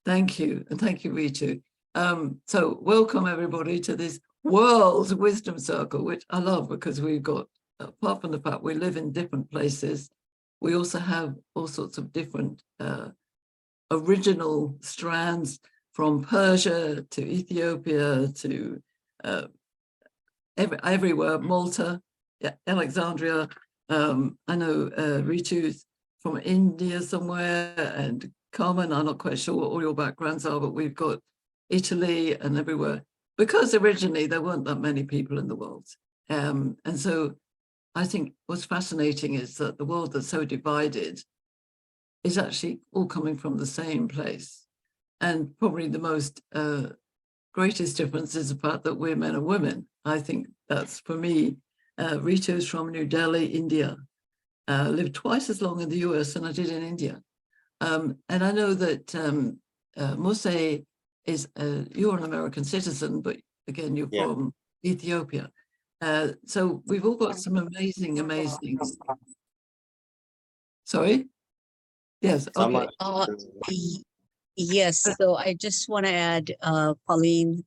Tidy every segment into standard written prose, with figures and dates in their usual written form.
Thank you. And thank you, Ritu. So welcome everybody to this World Wisdom Circle, which I love because we've got, apart from the fact we live in different places, we also have all sorts of different original strands from Persia to Ethiopia to everywhere, Malta, Alexandria. I know Ritu's from India somewhere, and Carmen, I'm not quite sure what all your backgrounds are, but we've got Italy and everywhere, because originally there weren't that many people in the world. And so I think what's fascinating is that the world that's so divided is actually all coming from the same place. And probably the most greatest difference is the fact that we're men and women. I think that's, for me, Ritu's from New Delhi, India. Lived twice as long in the US than I did in India. And I know that Mose is, you're an American citizen, but again, you're from Ethiopia. So we've all got some amazing. Sorry? Yes, okay. Yes, so I just want to add, Pauline,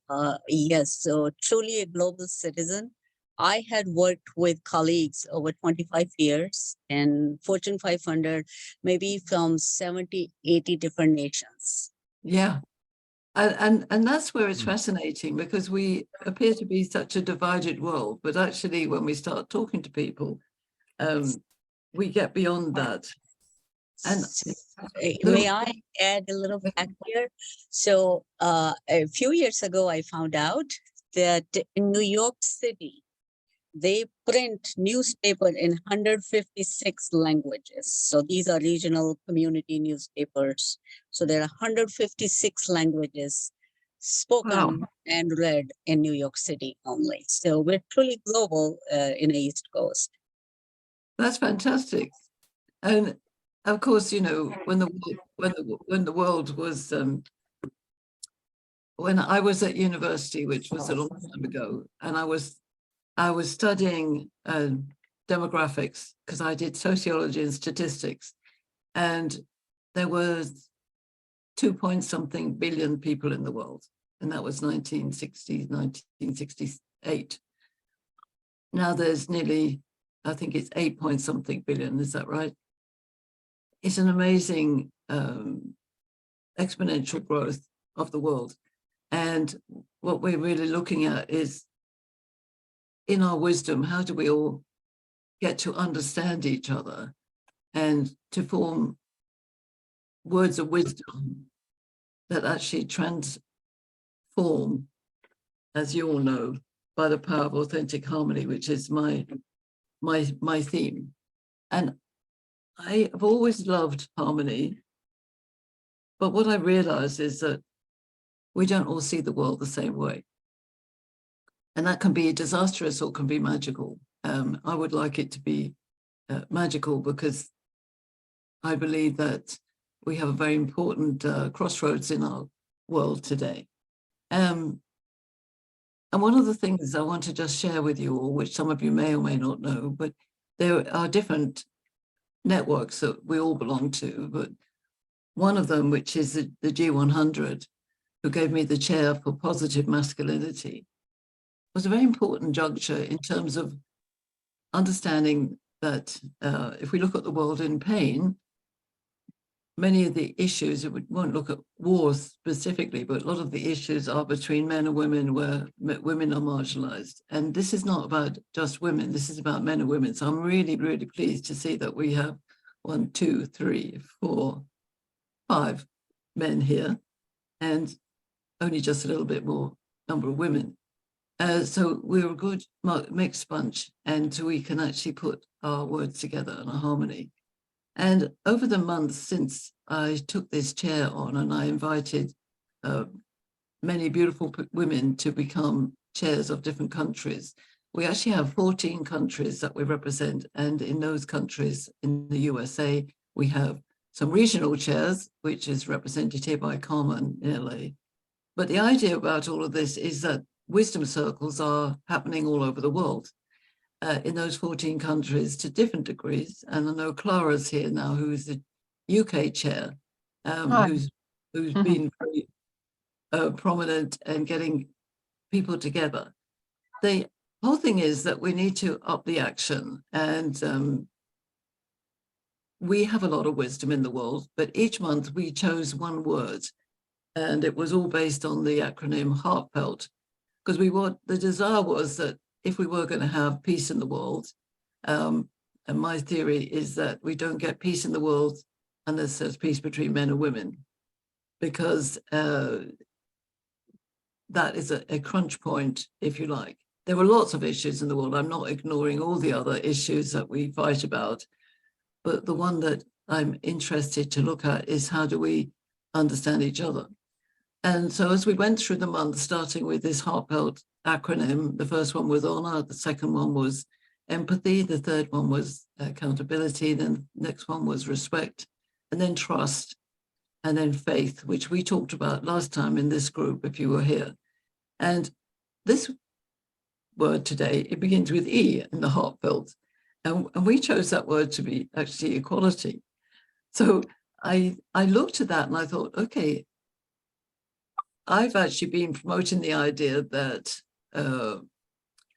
yes, so truly a global citizen. I had worked with colleagues over 25 years in Fortune 500, maybe from 70, 80 different nations. Yeah. And that's where it's fascinating, because we appear to be such a divided world, but actually when we start talking to people, we get beyond that. And may I add a little back here? So a few years ago, I found out that in New York City, they print newspaper in 156 languages. So these are regional community newspapers. So there are 156 languages spoken and read in New York City only. So we're truly global in the East Coast. That's fantastic. And of course, you know, when the world was, when I was at university, which was a long time ago, and I was studying demographics, because I did sociology and statistics, and there was 2-point-something billion people in the world, and that was 1960, 1968. Now there's nearly, I think it's 8-point-something billion, is that right? It's an amazing exponential growth of the world. And what we're really looking at is, in our wisdom, how do we all get to understand each other and to form words of wisdom that actually transform, as you all know, by the power of authentic harmony, which is my theme. And I have always loved harmony, but what I realize is that we don't all see the world the same way. And that can be disastrous or can be magical. I would like it to be magical, because I believe that we have a very important crossroads in our world today. And one of the things I want to just share with you all, which some of you may or may not know, but there are different networks that we all belong to, but one of them, which is the G100, who gave me the chair for positive masculinity, was a very important juncture in terms of understanding that if we look at the world in pain, many of the issues, it won't look at wars specifically, but a lot of the issues are between men and women, where women are marginalized. And this is not about just women, this is about men and women. So I'm really, really pleased to see that we have 1, 2, 3, 4, 5 men here, and only just a little bit more number of women. So we're a good mixed bunch, and so we can actually put our words together in a harmony. And over the months since I took this chair on, and I invited many beautiful women to become chairs of different countries, we actually have 14 countries that we represent. And in those countries, in the USA, we have some regional chairs, which is represented here by Carmen in LA. But the idea about all of this is that wisdom circles are happening all over the world, in those 14 countries to different degrees. And I know Clara's here now, who's the UK chair, who's who's been very prominent in getting people together. The whole thing is that we need to up the action, and we have a lot of wisdom in the world, but each month we chose one word, and it was all based on the acronym heartfelt, because the desire was that if we were going to have peace in the world, and my theory is that we don't get peace in the world unless there's peace between men and women, because that is a crunch point, if you like. There are lots of issues in the world. I'm not ignoring all the other issues that we fight about, but the one that I'm interested to look at is how do we understand each other? And so as we went through the month, starting with this heartfelt acronym, the first one was honor, the second one was empathy, the third one was accountability, then the next one was respect, and then trust, and then faith, which we talked about last time in this group, if you were here. And this word today, it begins with E in the heartfelt. And we chose that word to be actually equality. So I looked at that and I thought, okay, I've actually been promoting the idea that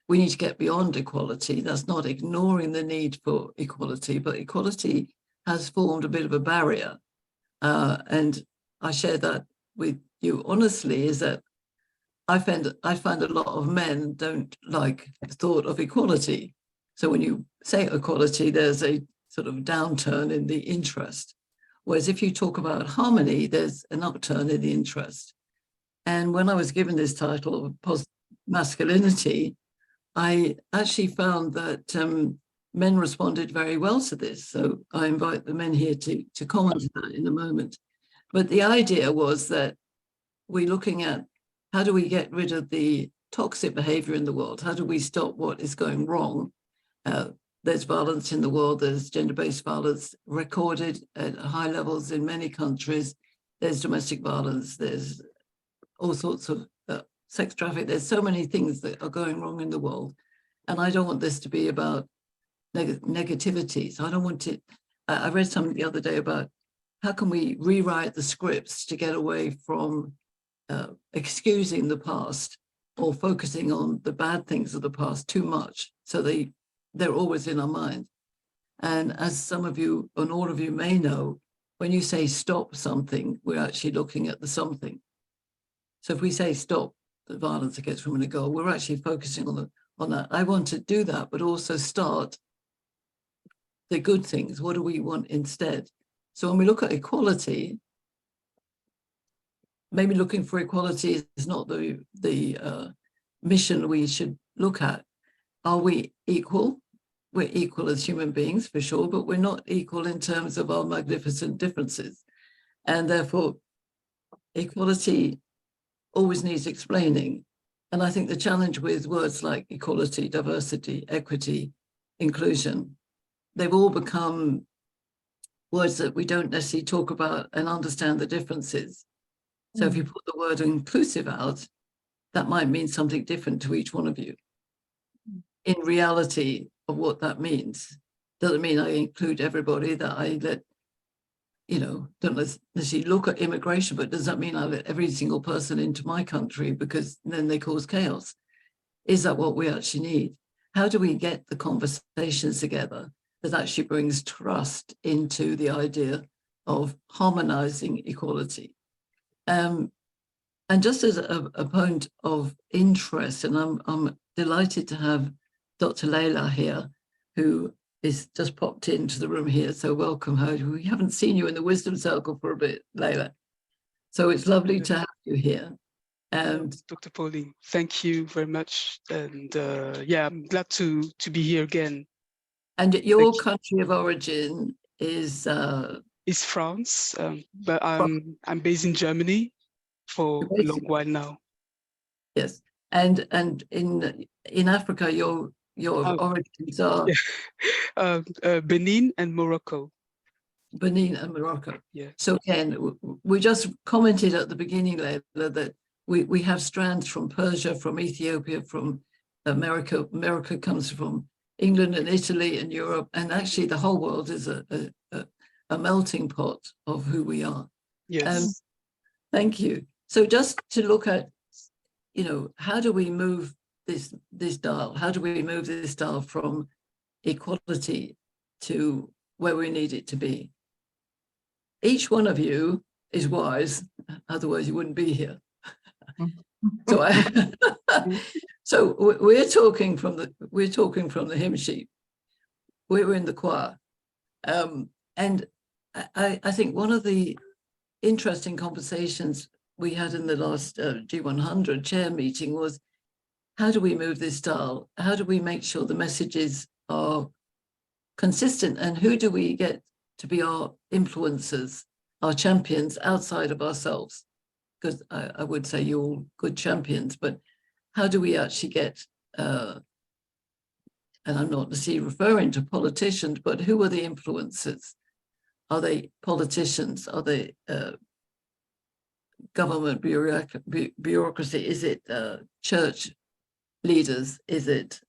we need to get beyond equality. That's not ignoring the need for equality, but equality has formed a bit of a barrier. And I share that with you honestly, is that I find a lot of men don't like the thought of equality. So when you say equality, there's a sort of downturn in the interest. Whereas if you talk about harmony, there's an upturn in the interest. And when I was given this title of positive masculinity, I actually found that men responded very well to this. So I invite the men here to comment on that in a moment. But the idea was that we're looking at how do we get rid of the toxic behavior in the world? How do we stop what is going wrong? There's violence in the world. There's gender-based violence recorded at high levels in many countries. There's domestic violence. There's all sorts of sex trafficking. There's so many things that are going wrong in the world. And I don't want this to be about negativities. I don't want it. I read something the other day about how can we rewrite the scripts to get away from excusing the past or focusing on the bad things of the past too much, so they're always in our mind. And as some of you and all of you may know, when you say stop something, we're actually looking at the something. So if we say stop the violence against women and girls, we're actually focusing on that. I want to do that, but also start the good things. What do we want instead? So when we look at equality, maybe looking for equality is not the mission we should look at. Are we equal? We're equal as human beings, for sure, but we're not equal in terms of our magnificent differences. And therefore, equality always needs explaining. And I think the challenge with words like equality, diversity, equity, inclusion, they've all become words that we don't necessarily talk about and understand the differences. So if you put the word inclusive out, that might mean something different to each one of you. In reality of what that means, doesn't mean I include everybody, that I let, don't necessarily look at immigration, but does that mean I let every single person into my country because then they cause chaos? Is that what we actually need? How do we get the conversations together that actually brings trust into the idea of harmonizing equality? And just as a point of interest, and I'm delighted to have Dr. Leila here, who is just popped into the room here, so welcome her. We haven't seen you in the Wisdom Circle for a bit, Leila. So it's lovely to have you here. And Dr. Pauline, thank you very much. And yeah, I'm glad to be here again. And your country of origin is France, but I'm based in Germany for a long while now. Yes, and in Africa, your origins are Benin and Morocco. Benin and Morocco. Yeah. So Ken, we just commented at the beginning, Leila, that we have strands from Persia, from Ethiopia, from America. America comes from England and Italy and Europe, and actually the whole world is a melting pot of who we are. Yes. Thank you. So just to look at, how do we move this dial? How do we move this dial from equality to where we need it to be? Each one of you is wise, otherwise you wouldn't be here. So we're talking from the hymn sheet. We're in the choir, and I think one of the interesting conversations we had in the last G100 chair meeting was, how do we move this dial? How do we make sure the messages are consistent, and who do we get to be our influencers, our champions outside of ourselves? Because I would say you're all good champions, but how do we actually get, and I'm not necessarily referring to politicians, but who are the influencers? Are they politicians? Are they government bureaucracy? Is it church leaders? Is it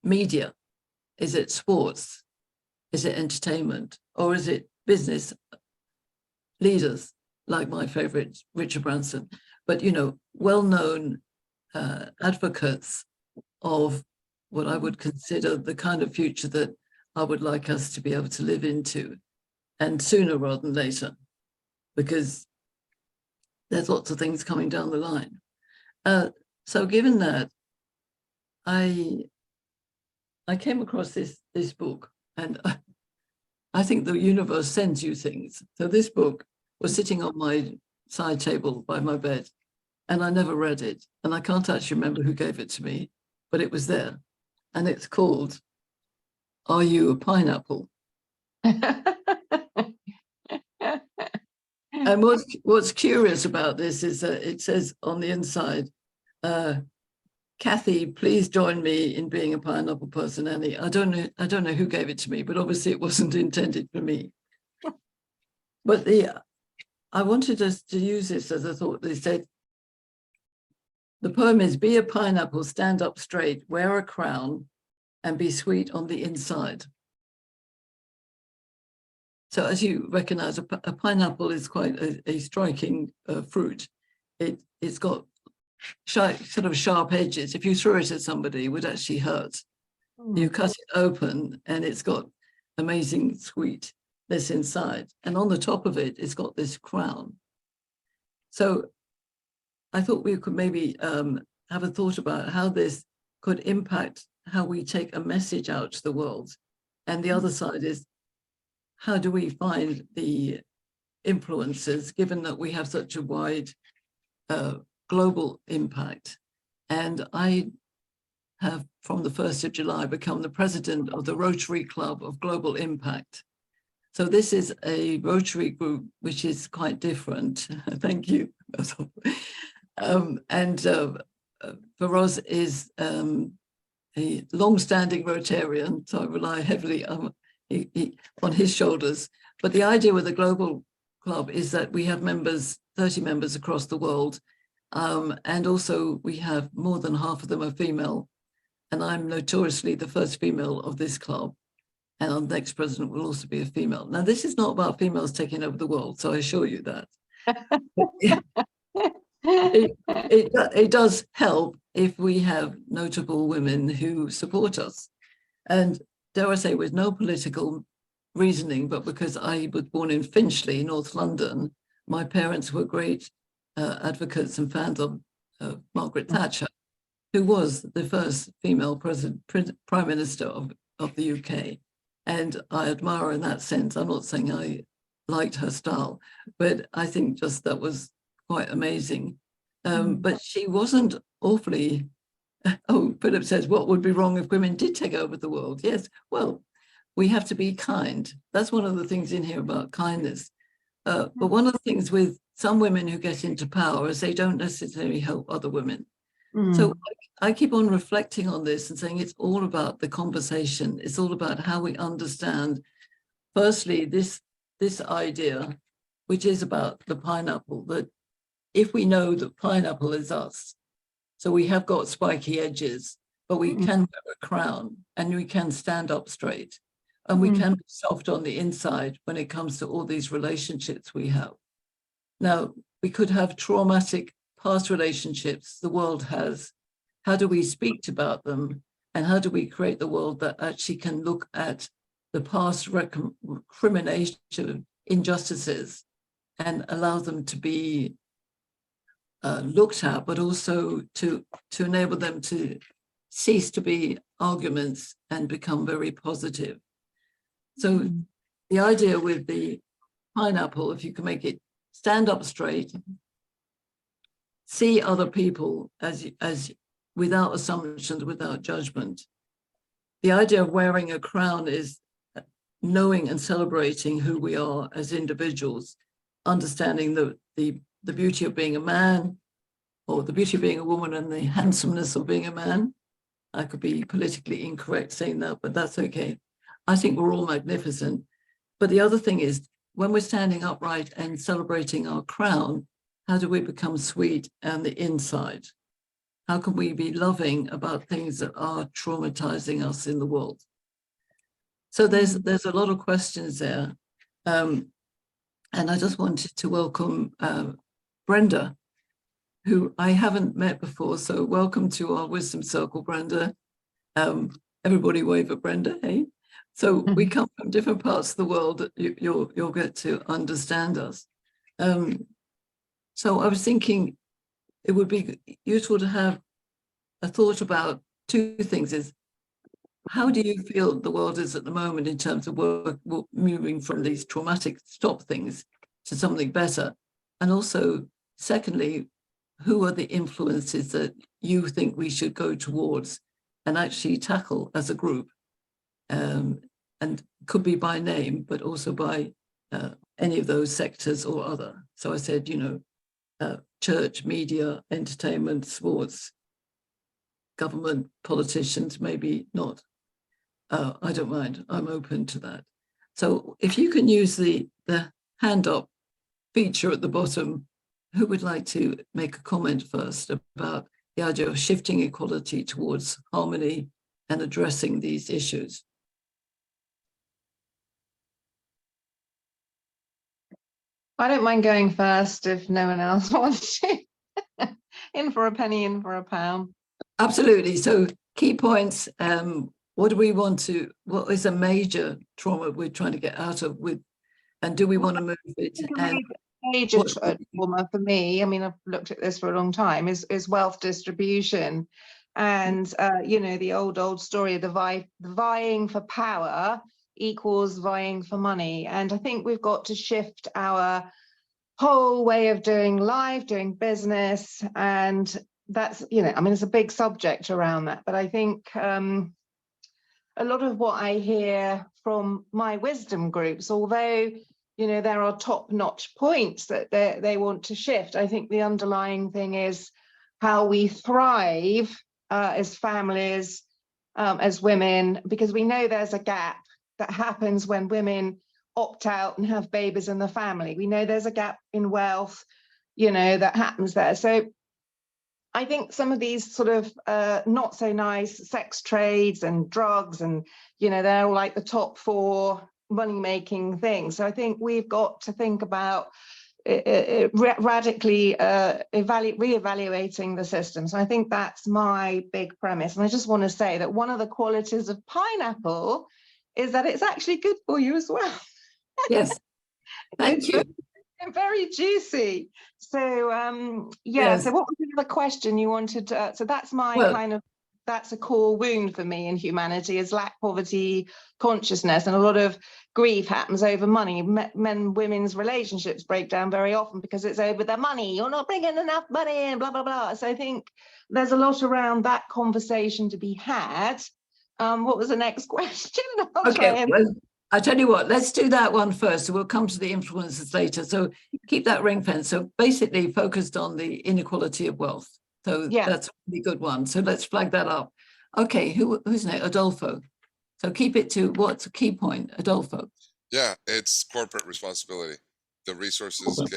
media? Is it sports? Is it entertainment? Or is it business leaders, like my favorite, Richard Branson? But, well-known advocates of what I would consider the kind of future that I would like us to be able to live into, and sooner rather than later, because there's lots of things coming down the line. So given that, I came across this book, and I think the universe sends you things. So this book was sitting on my side table by my bed, and I never read it. And I can't actually remember who gave it to me, but it was there. And it's called, Are You a Pineapple? And what's curious about this is that it says on the inside, Kathy, please join me in being a pineapple person, Annie. I don't know who gave it to me, but obviously it wasn't intended for me. But I wanted us to use this as a thought. They said, the poem is, be a pineapple, stand up straight, wear a crown, and be sweet on the inside. So as you recognize, a pineapple is quite a striking fruit. It's got sort of sharp edges. If you throw it at somebody, it would actually hurt. You cut it open and it's got amazing sweetness inside. And on the top of it, it's got this crown. So I thought we could maybe have a thought about how this could impact how we take a message out to the world. And the other side is, how do we find the influences, given that we have such a wide global impact? And I have, from the 1st of July, become the president of the Rotary Club of Global Impact. So this is a Rotary group, which is quite different. Thank you. Feroz is a long-standing Rotarian, so I rely heavily on his shoulders. But the idea with the Global Club is that we have members, 30 members across the world, and also we have more than half of them are female, and I'm notoriously the first female of this club, and our next president will also be a female. Now, this is not about females taking over the world, so I assure you that. It does help if we have notable women who support us. And dare I say, with no political reasoning, but because I was born in Finchley, North London, my parents were great advocates and fans of Margaret Thatcher, who was the first female prime minister of the UK. And I admire her in that sense. I'm not saying I liked her style, but I think just that was quite amazing. But she wasn't awfully, Philip says, what would be wrong if women did take over the world? Yes, well, we have to be kind. That's one of the things in here about kindness. But one of the things with some women who get into power is they don't necessarily help other women. So I keep on reflecting on this and saying it's all about the conversation. It's all about how we understand, firstly, this idea, which is about the pineapple, that if we know that pineapple is us, so we have got spiky edges, but we can wear a crown and we can stand up straight and we can be soft on the inside when it comes to all these relationships we have. Now, we could have traumatic past relationships the world has. How do we speak about them? And how do we create the world that actually can look at the past recrimination of injustices and allow them to be looked at, but also to enable them to cease to be arguments and become very positive. So the idea with the pineapple, if you can make it stand up straight, see other people as without assumptions, without judgment. The idea of wearing a crown is knowing and celebrating who we are as individuals, understanding the beauty of being a man, or the beauty of being a woman and the handsomeness of being a man. I could be politically incorrect saying that, but that's okay. I think we're all magnificent. But the other thing is, when we're standing upright and celebrating our crown, how do we become sweet on the inside? How can we be loving about things that are traumatizing us in the world? So there's a lot of questions there. And I just wanted to welcome Brenda, who I haven't met before. So welcome to our Wisdom Circle, Brenda. Everybody wave at Brenda, hey? So we come from different parts of the world. You'll get to understand us. So I was thinking it would be useful to have a thought about two things. Is how do you feel the world is at the moment in terms of work moving from these traumatic stop things to something better? And also, secondly, who are the influences that you think we should go towards and actually tackle as a group? And could be by name, but also by any of those sectors or other. So I said, church, media, entertainment, sports, government, politicians, maybe not. I don't mind, I'm open to that. So if you can use the hand up feature at the bottom, who would like to make a comment first about the idea of shifting equality towards harmony and addressing these issues? I don't mind going first if no one else wants to. In for a penny, in for a pound. Absolutely. So key points. What do we want to, what is a major trauma we're trying to get out of with, and do we want to move it? And major trauma for me, I mean, I've looked at this for a long time, is wealth distribution. And, the old story of the vying for power equals vying for money. And I think we've got to shift our whole way of doing life, doing business. And that's, it's a big subject around that. But I think a lot of what I hear from my wisdom groups, although there are top-notch points that they want to shift, I think the underlying thing is how we thrive as families, as women, because we know there's a gap that happens when women opt out and have babies in the family. We know there's a gap in wealth, that happens there. So I think some of these sort of not so nice sex trades and drugs, and they're all like the top 4 money-making things. So I think we've got to think about radically reevaluating the system. So I think that's my big premise. And I just want to say that one of the qualities of pineapple is that it's actually good for you as well. yes, thank you. Very juicy. So Yes. So what was the other question you wanted to, so that's my that's a core wound for me in humanity, is lack, poverty, consciousness, and a lot of grief happens over money. Women's relationships break down very often because it's over the money. You're not bringing enough money and blah blah blah. So I think there's a lot around that conversation to be had. What was the next question? Okay, well, I tell you what, let's do that one first. So we'll come to the influences later. So keep that ring fence. So basically focused on the inequality of wealth. So that's a really good one. So let's flag that up. Okay, who's next? Adolfo. So keep it to what's a key point, Adolfo? Yeah, it's corporate responsibility. The resources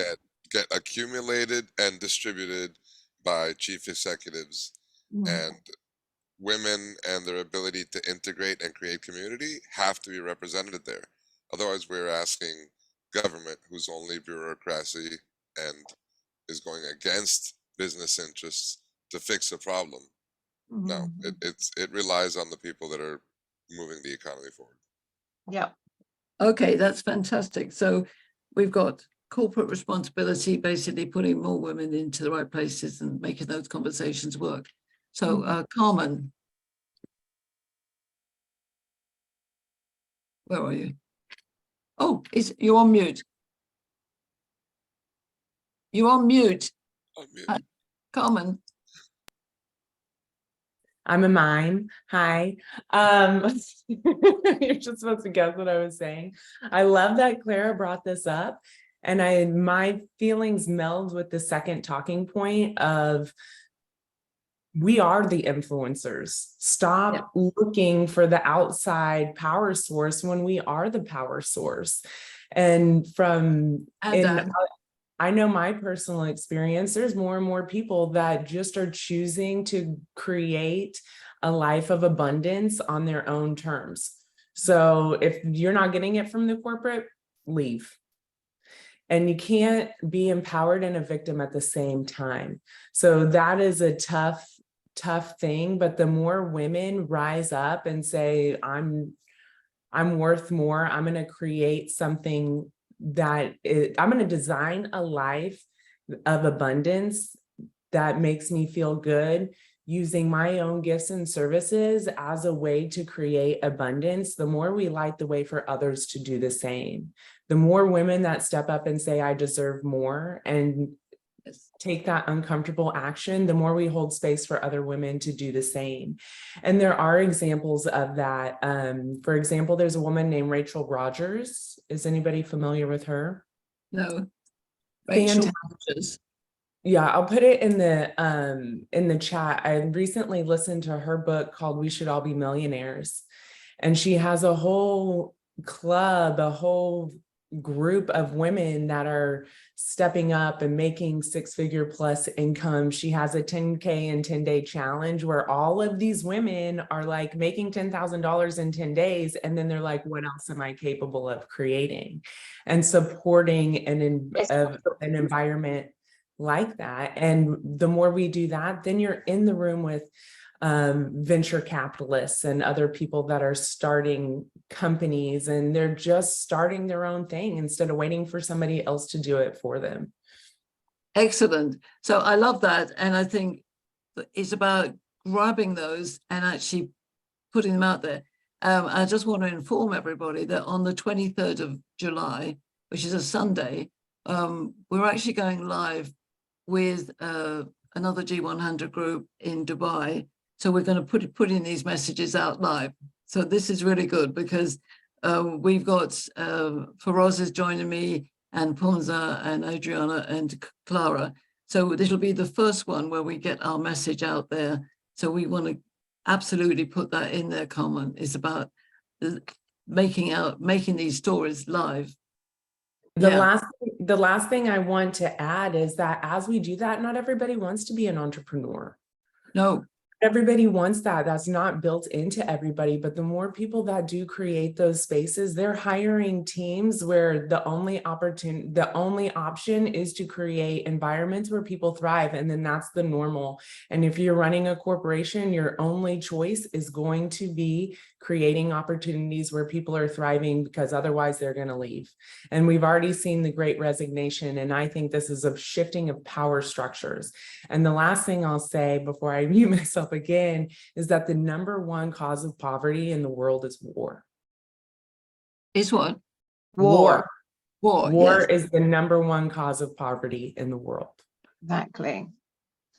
get accumulated and distributed by chief executives, and women and their ability to integrate and create community have to be represented there. Otherwise, we're asking government, whose only bureaucracy and is going against business interests to fix a problem. No, it relies on the people that are moving the economy forward. Yeah. Okay, that's fantastic. So we've got corporate responsibility, basically putting more women into the right places and making those conversations work. So Carmen, where are you? Oh, you're on mute. You're on mute. Carmen. I'm a mime. Hi. You're just supposed to guess what I was saying. I love that Clara brought this up, and my feelings meld with the second talking point of we are the influencers. Stop looking for the outside power source when we are the power source. And I know my personal experience, there's more and more people that just are choosing to create a life of abundance on their own terms. So if you're not getting it from the corporate, leave. And you can't be empowered and a victim at the same time. So that is a tough thing. But the more women rise up and say, I'm worth more, I'm going to create something I'm going to design a life of abundance that makes me feel good using my own gifts and services as a way to create abundance, the more we light the way for others to do the same. The more women that step up and say, I deserve more, and take that uncomfortable action, the more we hold space for other women to do the same. And there are examples of that. For example, there's a woman named Rachel Rogers. Is anybody familiar with her? No. Rachel Rogers. Yeah, I'll put it in the chat. I recently listened to her book called We Should All Be Millionaires. And she has a whole club, a whole group of women that are stepping up and making six-figure plus income. She has a 10K in 10-day challenge where all of these women are like making $10,000 in 10 days. And then they're like, what else am I capable of creating? And supporting an environment like that. And the more we do that, then you're in the room with venture capitalists and other people that are starting companies, and they're just starting their own thing instead of waiting for somebody else to do it for them. Excellent. So I love that. And I think it's about grabbing those and actually putting them out there. I just want to inform everybody that on the 23rd of July, which is a Sunday, we're actually going live with another G100 group in Dubai. So we're going to putting these messages out live. So this is really good because we've got Feroz is joining me, and Punza and Adriana and Clara. So this will be the first one where we get our message out there. So we want to absolutely put that in there. Carmen, is about making these stories live. The last thing I want to add is that as we do that, not everybody wants to be an entrepreneur. No. Everybody wants that. That's not built into everybody. But the more people that do create those spaces, they're hiring teams where the only option is to create environments where people thrive. And then that's the normal. And if you're running a corporation, your only choice is going to be creating opportunities where people are thriving, because otherwise they're going to leave. And we've already seen the Great Resignation. And I think this is a shifting of power structures. And the last thing I'll say before I mute myself again is that the #1 cause of poverty in the world is war. Is what? War. War Yes. is the #1 cause of poverty in the world. Exactly.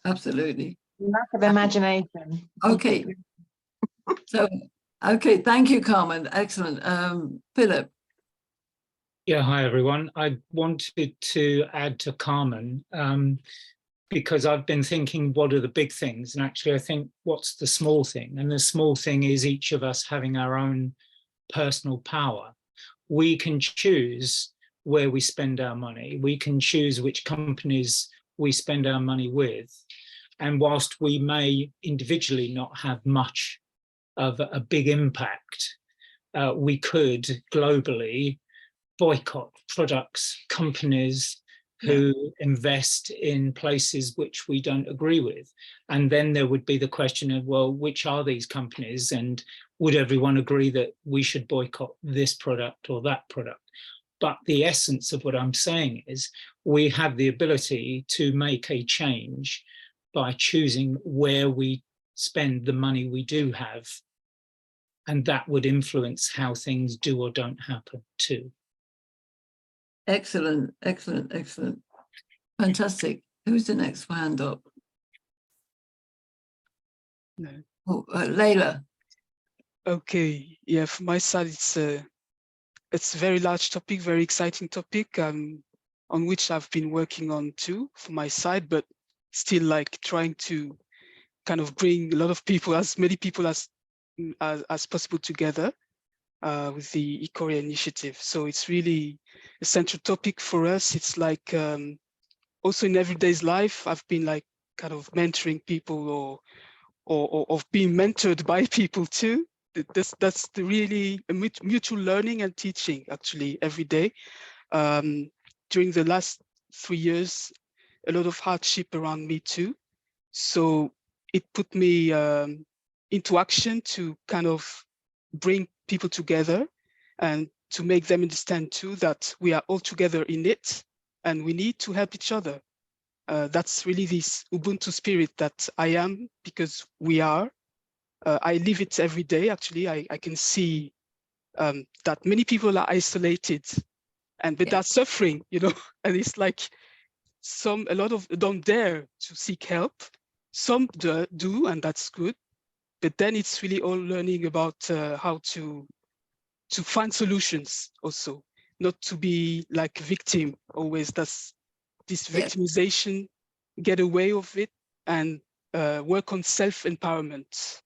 Absolutely. Lack of imagination. Okay. So, okay, thank you, Carmen. Excellent. Philip. Yeah, hi everyone. I wanted to add to Carmen because I've been thinking, what are the big things? And actually I think, what's the small thing? And the small thing is each of us having our own personal power. We can choose where we spend our money. We can choose which companies we spend our money with. And whilst we may individually not have much of a big impact, we could globally boycott products, companies, who invest in places which we don't agree with. And then there would be the question of, well, which are these companies? And would everyone agree that we should boycott this product or that product? But the essence of what I'm saying is we have the ability to make a change by choosing where we spend the money we do have. And that would influence how things do or don't happen too. Excellent, excellent, excellent. Fantastic. Who's the next hand up? No. Oh, Layla. Okay, yeah, from my side, it's a very large topic, very exciting topic, on which I've been working on too, from my side, but still like trying to kind of bring a lot of people, as many people as possible together with the eCorea initiative. So it's really a central topic for us. It's like also in everyday's life, I've been like kind of mentoring people or being mentored by people too. That's the really mutual learning and teaching actually every day. During the last 3 years, a lot of hardship around me too. So it put me into action to kind of bring people together and to make them understand too that we are all together in it and we need to help each other. That's really this Ubuntu spirit that I am, because we are. I live it every day, actually. I can see that many people are isolated but they're suffering, you know, and it's like a lot of don't dare to seek help. Some do, and that's good. But then it's really all learning about how to find solutions also, not to be like victim always. That's this victimization, get away of it and work on self-empowerment.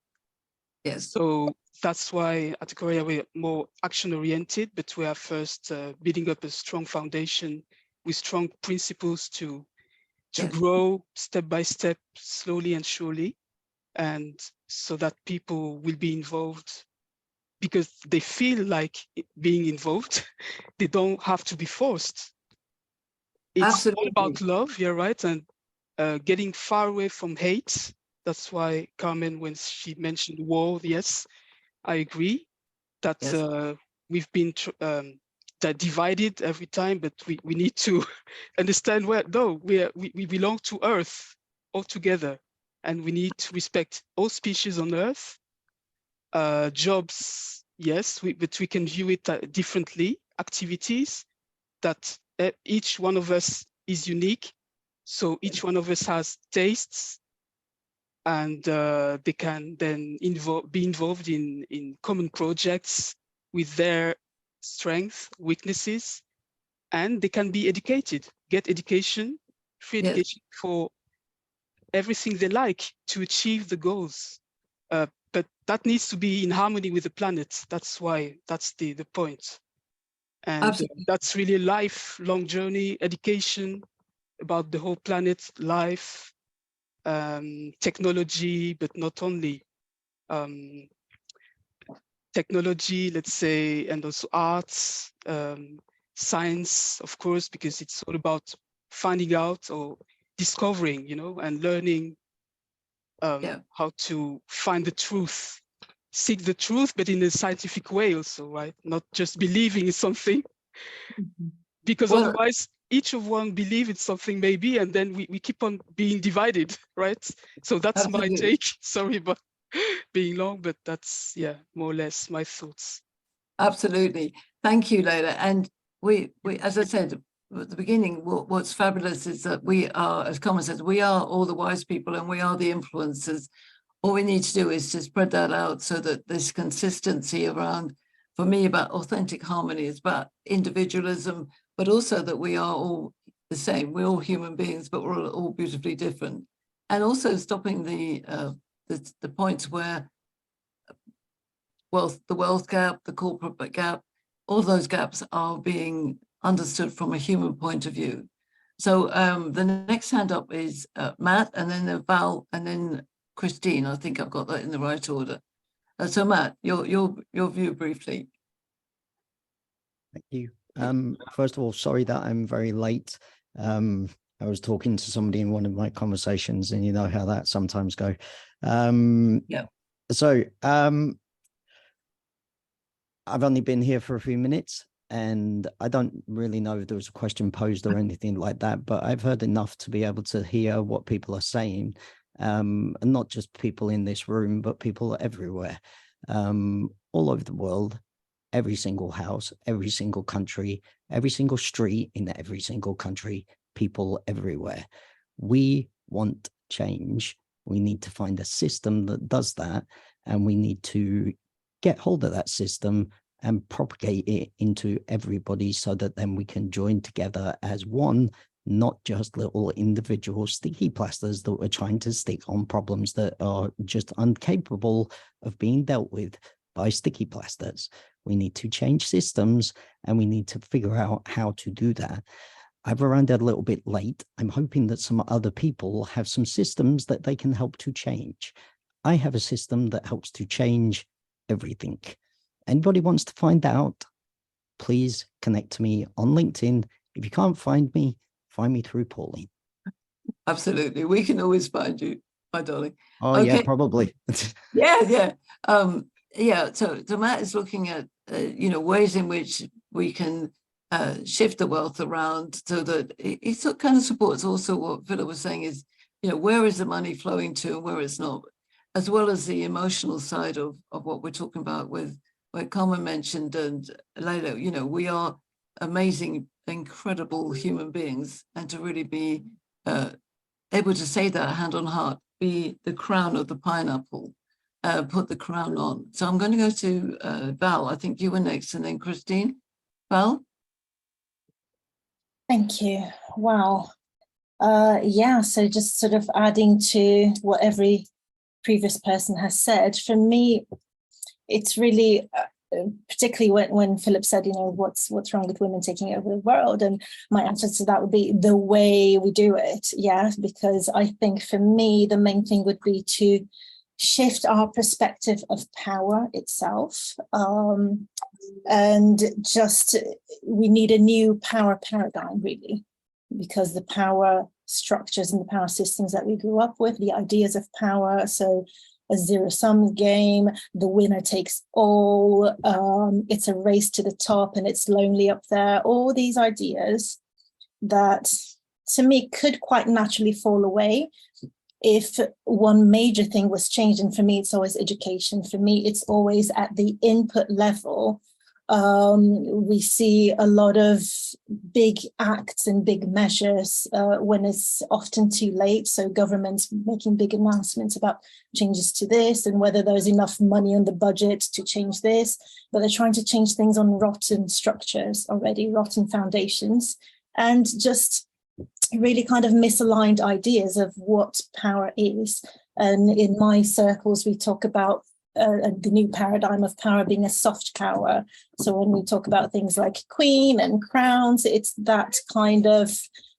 Yes. So that's why at Korea we're more action-oriented, but we are first building up a strong foundation with strong principles to grow step by step, slowly and surely, and so that people will be involved because they feel like being involved. They don't have to be forced. It's Absolutely. all about love, you're right, and getting far away from hate. That's why Carmen, when she mentioned war, yes, I agree that we've been divided every time, but we need to understand where, no, we belong to Earth all together, and we need to respect all species on Earth. Jobs, yes, but we can view it differently. Activities, that each one of us is unique. So each one of us has tastes, and they can then be involved in common projects with their strengths, weaknesses, and they can be educated, get education, free education for everything they like to achieve the goals. But that needs to be in harmony with the planet. That's why, that's the point. And that's really a lifelong journey, education about the whole planet, life, technology, but not only technology, let's say, and also arts, science, of course, because it's all about finding out or discovering, you know, and learning how to find the truth, seek the truth, but in a scientific way also, right? Not just believing in something, because otherwise each of one believe in something maybe, and then we keep on being divided, right? So that's my take. Sorry about being long, but that's, yeah, more or less my thoughts. Absolutely. Thank you, Layla. And we as I said at the beginning, what's fabulous is that we are, as Carmen says, we are all the wise people and we are the influencers. All we need to do is to spread that out so that this consistency around, for me, about authentic harmony is about individualism, but also that we are all the same. We're all human beings, but we're all beautifully different. And also stopping the points where the wealth gap, the corporate gap, all those gaps are being understood from a human point of view. So the next hand up is Matt, and then Val, and then Christine. I think I've got that in the right order. So Matt, your view briefly. Thank you. First of all, sorry that I'm very late. I was talking to somebody in one of my conversations, and you know how that sometimes go. Yeah. So I've only been here for a few minutes, and I don't really know if there was a question posed or anything like that, but I've heard enough to be able to hear what people are saying, and not just people in this room, but people everywhere, all over the world, every single house, every single country, every single street in every single country, people everywhere. We want change. We need to find a system that does that, and we need to get hold of that system and propagate it into everybody so that then we can join together as one, not just little individual sticky plasters that we're trying to stick on problems that are just incapable of being dealt with by sticky plasters. We need to change systems, and we need to figure out how to do that. I've arrived a little bit late. I'm hoping that some other people have some systems that they can help to change. I have a system that helps to change everything. Anybody wants to find out, please connect to me on LinkedIn. If you can't find me through Pauline. Absolutely. We can always find you, my darling. Oh, Okay. yeah, probably. Yeah. Yeah. So Matt is looking at, ways in which we can shift the wealth around so that it kind of supports also what Philip was saying is, where is the money flowing to and where it's not, as well as the emotional side of what we're talking about with what Carmen mentioned and Layla. We are amazing, incredible human beings, and to really be able to say that hand on heart, be the crown of the pineapple, put the crown on. So I'm going to go to Val. I think you were next, and then Christine. Val? Thank you. Wow. Yeah, so just sort of adding to what every previous person has said, for me, it's really, particularly when Philip said, what's wrong with women taking over the world? And my answer to that would be the way we do it. Yeah, because I think for me, the main thing would be to shift our perspective of power itself. And just, we need a new power paradigm, really, because the power structures and the power systems that we grew up with, the ideas of power, so a zero-sum game, the winner takes all, it's a race to the top and it's lonely up there, all these ideas that to me could quite naturally fall away if one major thing was changed. And for me, it's always education. For me, it's always at the input level. We see a lot of big acts and big measures when it's often too late. So governments making big announcements about changes to this and whether there's enough money on the budget to change this, but they're trying to change things on rotten structures already, rotten foundations, and just really kind of misaligned ideas of what power is. And in my circles, we talk about the new paradigm of power being a soft power. So when we talk about things like queen and crowns, it's that kind of,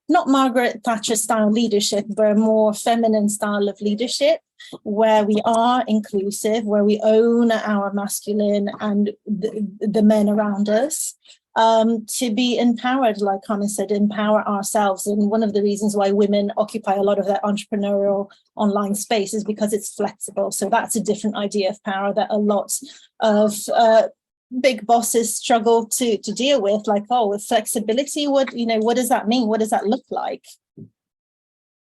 not Margaret Thatcher style leadership, but a more feminine style of leadership, where we are inclusive, where we own our masculine and the men around us, to be empowered, like Carmen said, empower ourselves. And one of the reasons why women occupy a lot of that entrepreneurial online space is because it's flexible. So that's a different idea of power that a lot of big bosses struggle to deal with, like, with flexibility, what does that mean? What does that look like?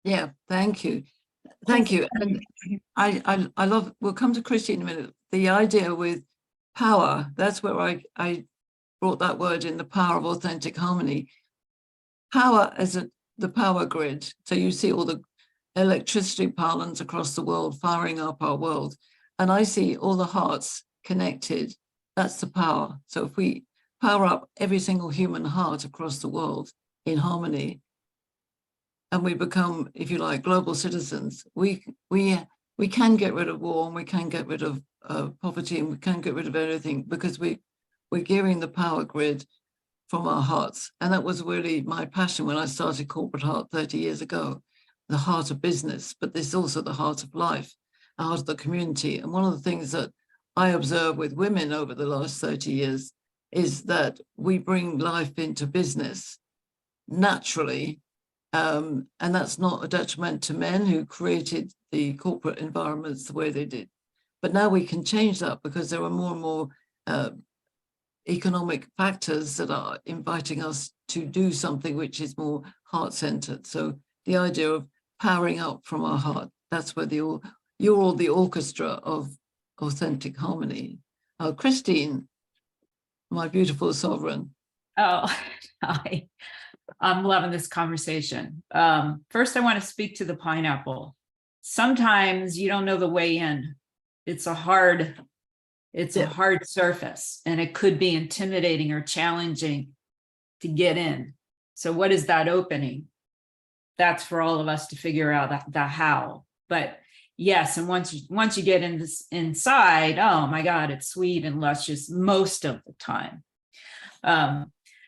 Yeah, thank you. And I love, we'll come to Christine in a minute, the idea with power, that's where I brought that word in, the power of authentic harmony. Power as the power grid. So you see all the electricity pylons across the world firing up our world. And I see all the hearts connected. That's the power. So if we power up every single human heart across the world in harmony, and we become, if you like, global citizens, we can get rid of war, and we can get rid of poverty, and we can get rid of everything, because we're gearing the power grid from our hearts. And that was really my passion when I started Corporate Heart 30 years ago, the heart of business, but there's also the heart of life, the heart of the community. And one of the things that I observe with women over the last 30 years is that we bring life into business naturally, And that's not a detriment to men who created the corporate environments the way they did. But now we can change that because there are more and more economic factors that are inviting us to do something which is more heart-centered. So the idea of powering up from our heart, that's where you're all the orchestra of authentic harmony. Christine, my beautiful sovereign. Oh, hi. I'm loving this conversation. First, I want to speak to the pineapple. Sometimes you don't know the way in. It's a hard surface, and it could be intimidating or challenging to get in. So what is that opening? That's for all of us to figure out the how. But yes, and once you get in this inside, oh my God, it's sweet and luscious most of the time.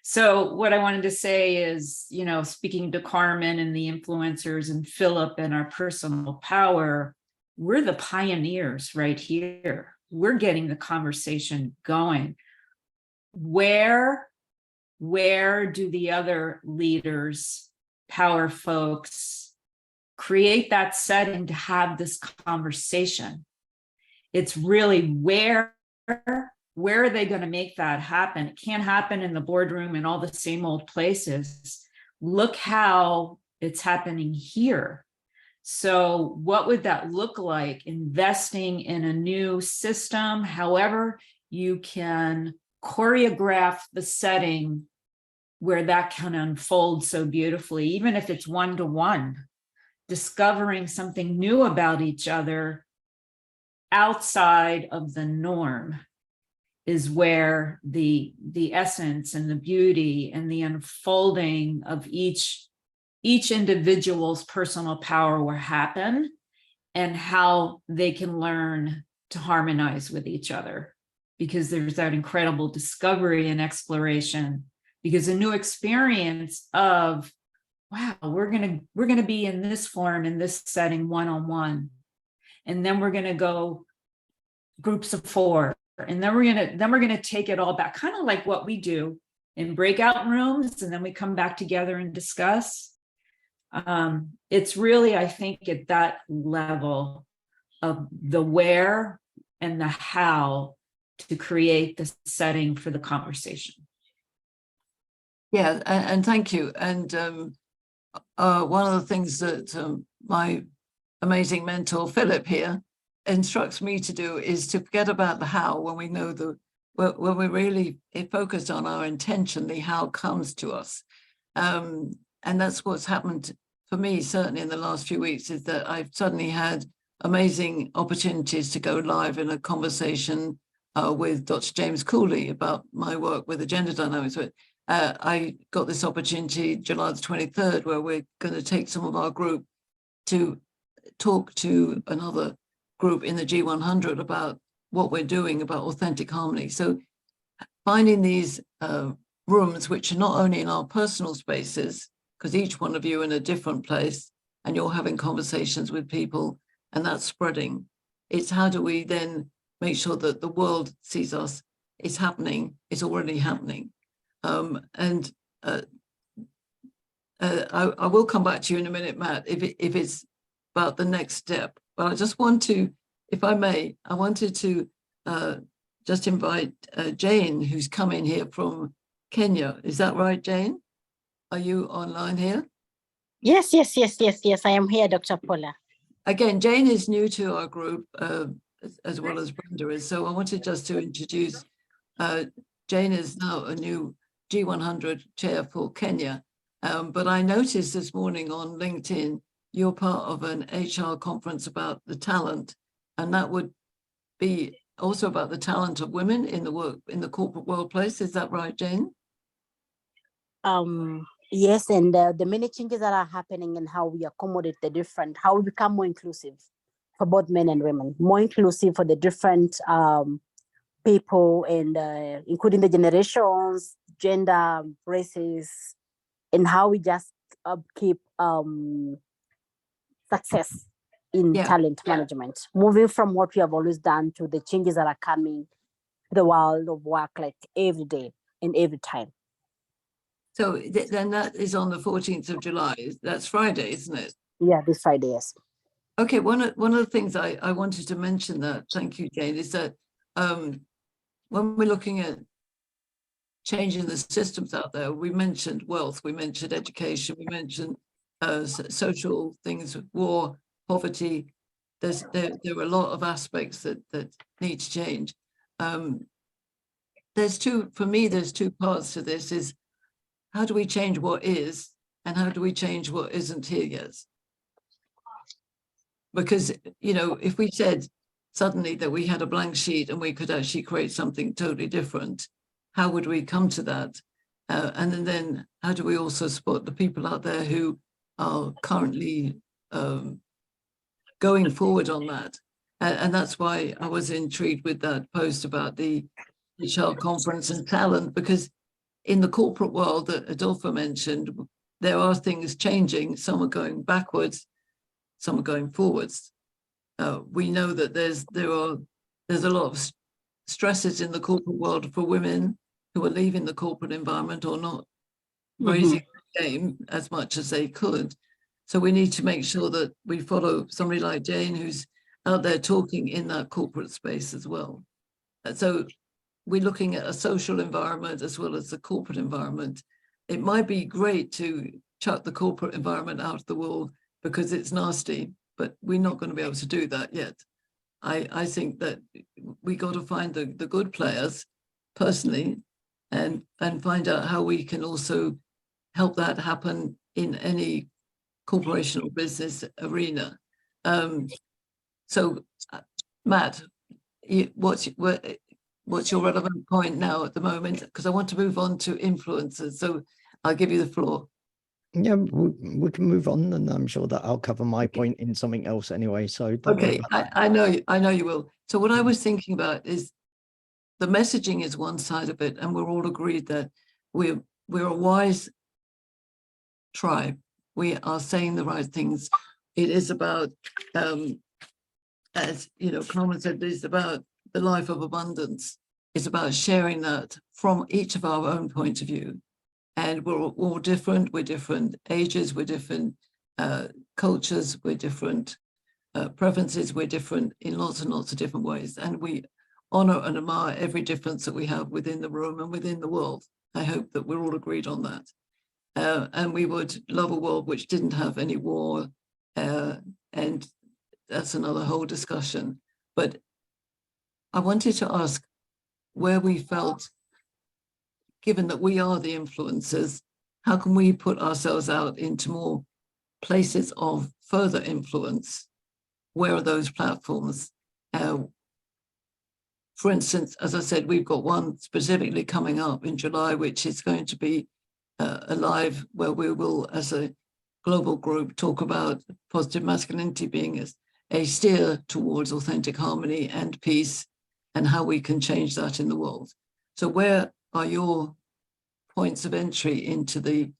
So what I wanted to say is, speaking to Carmen and the influencers and Philip and our personal power, we're the pioneers right here. We're getting the conversation going. Where do the other leaders, power folks, create that setting to have this conversation? It's really where are they going to make that happen? It can't happen in the boardroom and all the same old places. Look how it's happening here. So what would that look like? Investing in a new system, however you can choreograph the setting where that can unfold so beautifully, even if it's one-to-one, discovering something new about each other outside of the norm is where the essence and the beauty and the unfolding of each individual's personal power will happen, and how they can learn to harmonize with each other, because there's that incredible discovery and exploration, because a new experience of, wow, we're gonna be in this form, in this setting, one-on-one, and then we're gonna go groups of 4, and then we're gonna take it all back, kind of like what we do in breakout rooms, and then we come back together and discuss. It's really, I think, at that level of the where and the how to create the setting for the conversation. Yeah, and thank you. And one of the things that my amazing mentor, Philip, here instructs me to do is to forget about the how when we know when we really focused on our intention, the how comes to us. And that's what's happened for me, certainly in the last few weeks, is that I've suddenly had amazing opportunities to go live in a conversation with Dr. James Cooley about my work with the gender dynamics. I got this opportunity July the 23rd, where we're going to take some of our group to talk to another group in the G100 about what we're doing about authentic harmony. So finding these rooms, which are not only in our personal spaces, because each one of you in a different place, and you're having conversations with people, and that's spreading. It's how do we then make sure that the world sees us? It's happening. It's already happening. I will come back to you in a minute, Matt, if it's about the next step. But I just want to, if I may, I wanted to just invite Jane, who's come in here from Kenya. Is that right, Jane? Are you online here? Yes, I am here, Dr. Paula. Again, Jane is new to our group, as well as Brenda is. So I wanted just to introduce, Jane is now a new G100 chair for Kenya. But I noticed this morning on LinkedIn, you're part of an HR conference about the talent, and that would be also about the talent of women in the corporate workplace. Is that right, Jane? Yes, and the many changes that are happening in how we accommodate how we become more inclusive for both men and women, more inclusive for the different people, and including the generations, gender, races, and how we just keep success in talent management, moving from what we have always done to the changes that are coming to the world of work, like every day and every time. So then that is on the 14th of July. That's Friday, isn't it? Yeah, this Friday, yes. Okay, one of the things I wanted to mention that, thank you, Jane, is that when we're looking at changing the systems out there, we mentioned wealth, we mentioned education, we mentioned social things, war, poverty. There are a lot of aspects that need to change. There's two parts to this: is how do we change what is, and how do we change what isn't here yet? Because, you know, if we said suddenly that we had a blank sheet and we could actually create something totally different, how would we come to that? And then how do we also support the people out there who are currently going forward on that? And that's why I was intrigued with that post about the HR conference and talent, because in the corporate world that Adolfo mentioned, there are things changing. Some are going backwards, some are going forwards. We know that there's a lot of stresses in the corporate world for women who are leaving the corporate environment or not raising the game as much as they could. So we need to make sure that we follow somebody like Jane, who's out there talking in that corporate space as well. So we're looking at a social environment as well as the corporate environment. It might be great to chuck the corporate environment out of the wall because it's nasty, but we're not going to be able to do that yet. I think that we got to find the good players personally and find out how we can also help that happen in any corporation or business arena. So Matt, what's your relevant point now at the moment? Because I want to move on to influencers. So I'll give you the floor. Yeah, we can move on, and I'm sure that I'll cover my point in something else anyway. So don't worry about that. I know you will. So what I was thinking about is the messaging is one side of it, and we're all agreed that we're a wise tribe. We are saying the right things. It is about, as you know, Carmen said, it's about the life of abundance. It's about sharing that from each of our own point of view. And we're all different. We're different ages. We're different cultures. We're different preferences. We're different in lots and lots of different ways. And we honor and admire every difference that we have within the room and within the world. I hope that we're all agreed on that. And we would love a world which didn't have any war. And that's another whole discussion. But I wanted to ask where we felt, given that we are the influencers, how can we put ourselves out into more places of further influence? Where are those platforms? For instance, as I said, we've got one specifically coming up in July, which is going to be a live where we will, as a global group, talk about positive masculinity being a steer towards authentic harmony and peace, and how we can change that in the world. So where are your points of entry into the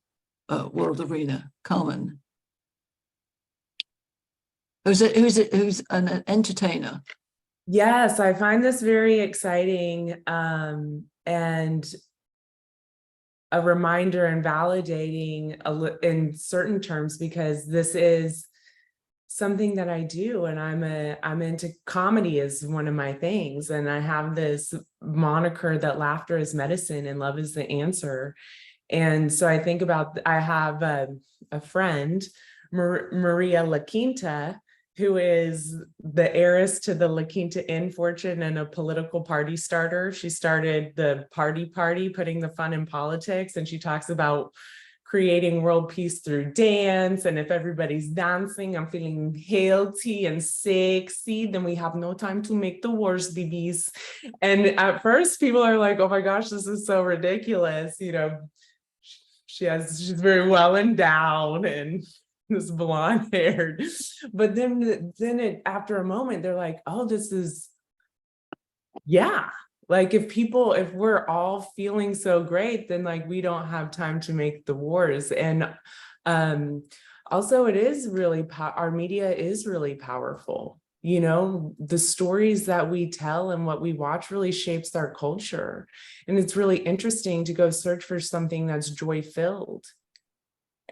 world arena? Carmen? Who's an entertainer? Yes, I find this very exciting and a reminder and validating in certain terms, because this is something that I do, and I'm into comedy is one of my things, and I have this moniker that laughter is medicine and love is the answer. And so I think about, I have a friend, Maria La Quinta, who is the heiress to the La Quinta Inn fortune and a political party starter. She started the Party, putting the fun in politics, and she talks about creating world peace through dance. And if everybody's dancing, I'm feeling healthy and sexy, then we have no time to make the wars, babies. And at first people are like, oh my gosh, this is so ridiculous. You know, she's very well endowed and this blonde haired, but then after a moment, they're like, oh, this is, yeah. Like if we're all feeling so great, then like we don't have time to make the wars. And also it is really, our media is really powerful. You know, the stories that we tell and what we watch really shapes our culture. And it's really interesting to go search for something that's joy-filled.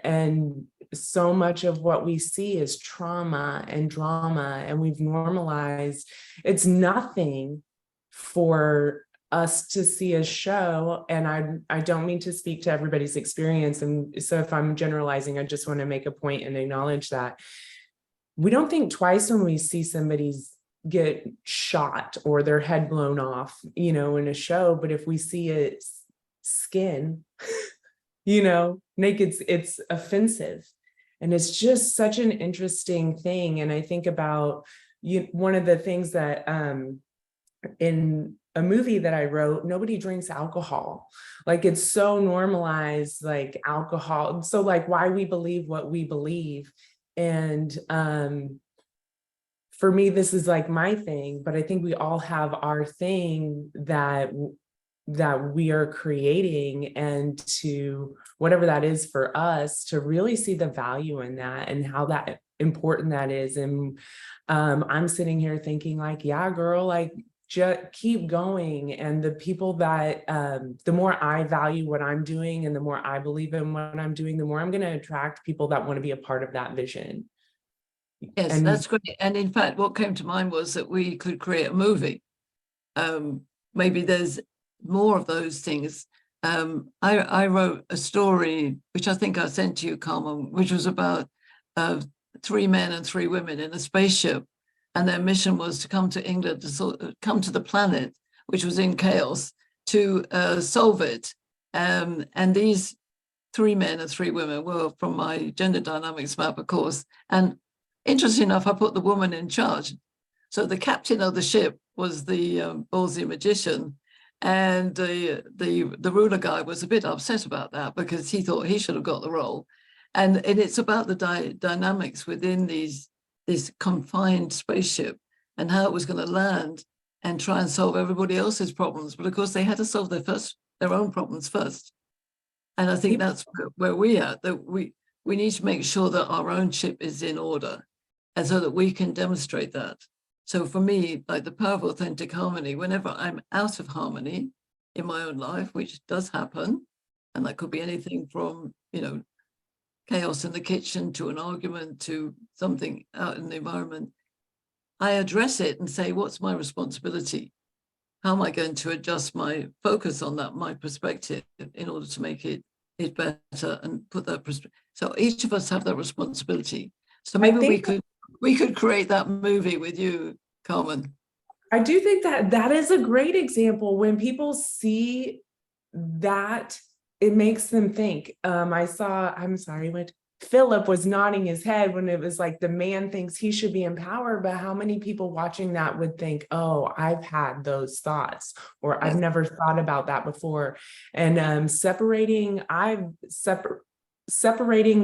And so much of what we see is trauma and drama, and we've normalized. It's nothing for us to see a show, and I don't mean to speak to everybody's experience, and so if I'm generalizing, I just want to make a point and acknowledge that we don't think twice when we see somebody's get shot or their head blown off, you know, in a show. But if we see its skin, you know, naked, it's offensive. And it's just such an interesting thing. And I think about one of the things that in a movie that I wrote, nobody drinks alcohol. Like, it's so normalized, like alcohol. So like why we believe what we believe. And for me, this is like my thing, but I think we all have our thing that we are creating, and to whatever that is for us, to really see the value in that and how that important that is. And I'm sitting here thinking like, yeah, girl, like just keep going. And the people that the more I value what I'm doing and the more I believe in what I'm doing, the more I'm going to attract people that want to be a part of that vision. Yes, And that's great. And in fact, what came to mind was that we could create a movie. Maybe there's more of those things. I wrote a story, which I think I sent to you, Carmen, which was about 3 men and 3 women in a spaceship. And their mission was to come to England, to come to the planet, which was in chaos, to solve it. And these 3 men and 3 women were from my gender dynamics map, of course. And interesting enough, I put the woman in charge. So the captain of the ship was the ballsy magician, and the ruler guy was a bit upset about that because he thought he should have got the role. And it's about the dynamics within this confined spaceship and how it was going to land and try and solve everybody else's problems. But of course, they had to solve their own problems first. And I think that's where we are, that we need to make sure that our own ship is in order, and so that we can demonstrate that. So for me, like the power of authentic harmony, whenever I'm out of harmony in my own life, which does happen, and that could be anything from, you know, chaos in the kitchen to an argument to something out in the environment, I address it and say, what's my responsibility? How am I going to adjust my focus on that, my perspective, in order to make it better and put that perspective? So each of us have that responsibility. So maybe we could create that movie with you, Carmen. I do think that is a great example. When people see that, it makes them think. Philip was nodding his head when it was like the man thinks he should be in power, but how many people watching that would think, oh, I've had those thoughts, or I've never thought about that before. And separating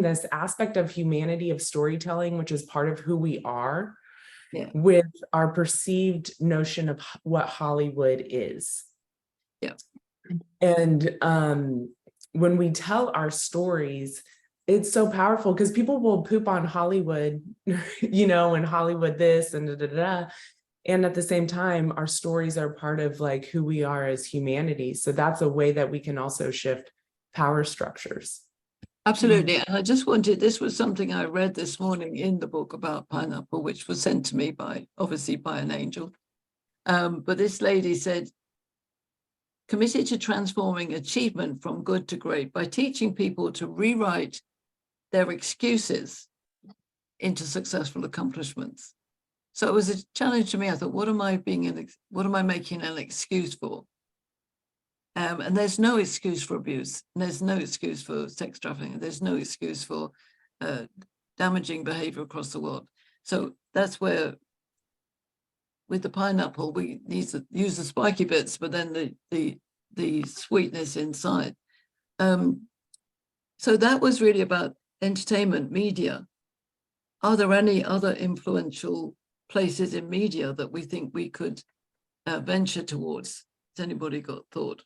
this aspect of humanity, of storytelling, which is part of who we are, with our perceived notion of what Hollywood is. Yeah. And when we tell our stories, it's so powerful because people will poop on Hollywood, you know, and Hollywood this and da. And at the same time, our stories are part of like who we are as humanity. So that's a way that we can also shift power structures. Absolutely. And I just wanted, this was something I read this morning in the book about pineapple, which was sent to me obviously by an angel. But this lady said, committed to transforming achievement from good to great by teaching people to rewrite their excuses into successful accomplishments. So it was a challenge to me. I thought, what am I making an excuse for? And there's no excuse for abuse. And there's no excuse for sex trafficking. There's no excuse for damaging behavior across the world. So that's where, with the pineapple, we need to use the spiky bits, but then the sweetness inside. So that was really about entertainment, media. Are there any other influential places in media that we think we could venture towards? Has anybody got thought?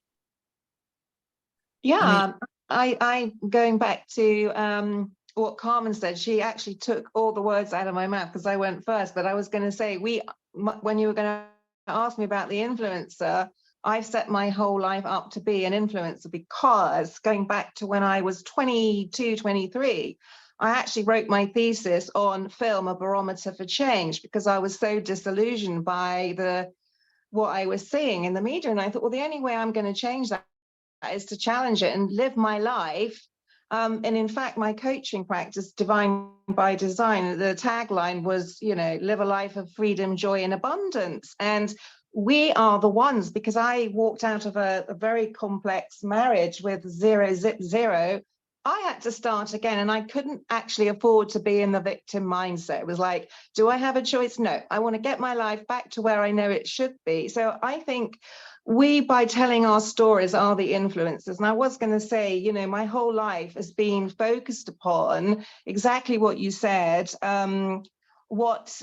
Yeah, I going back to what Carmen said. She actually took all the words out of my mouth because I went first. But I was going to say, when you were going to ask me about the influencer, I've set my whole life up to be an influencer because going back to when I was 22, 23, I actually wrote my thesis on film, A Barometer for Change, because I was so disillusioned by what I was seeing in the media. And I thought, well, the only way I'm going to change that is to challenge it and live my life. And in fact, my coaching practice, Divine by Design, the tagline was, live a life of freedom, joy, and abundance. And we are the ones, because I walked out of a very complex marriage with 0. I had to start again, and I couldn't actually afford to be in the victim mindset. It was like, do I have a choice? No, I want to get my life back to where I know it should be. So I think we, by telling our stories, are the influencers. And I was going to say, my whole life has been focused upon exactly what you said. What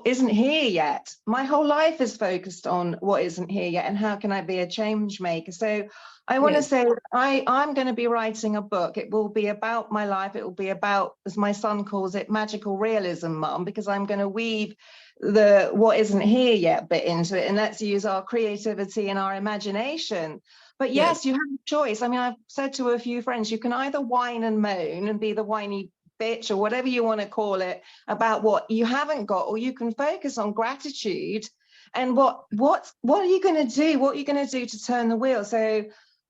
isn't here yet. My whole life is focused on what isn't here yet, and how can I be a change maker. So I want to say I'm going to be writing a book. It will be about my life. It will be about, as my son calls it, magical realism, Mum, because I'm going to weave the what isn't here yet bit into it, and let's use our creativity and our imagination. But yes, you have a choice. I mean, I've said to a few friends, you can either whine and moan and be the whiny bitch or whatever you want to call it about what you haven't got, or you can focus on gratitude and what are you going to do? What are you going to do to turn the wheel? So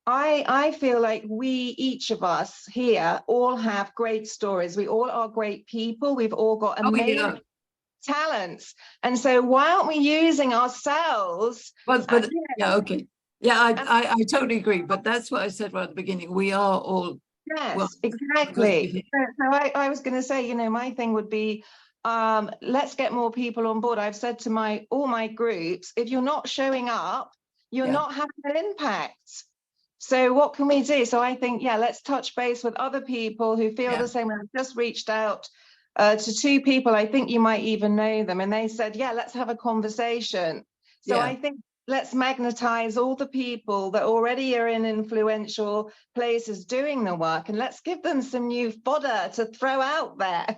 I feel like each of us here all have great stories. We all are great people. We've all got amazing talents. And so why aren't we using ourselves? Okay. Yeah, I totally agree. But that's what I said right at the beginning. We are all. Yes, exactly. So I was going to say, my thing would be, let's get more people on board. I've said to all my groups, if you're not showing up, you're not having an impact. So what can we do? So I think, let's touch base with other people who feel the same. I've just reached out to 2 people. I think you might even know them. And they said, let's have a conversation. So I think let's magnetize all the people that already are in influential places doing the work, and let's give them some new fodder to throw out there.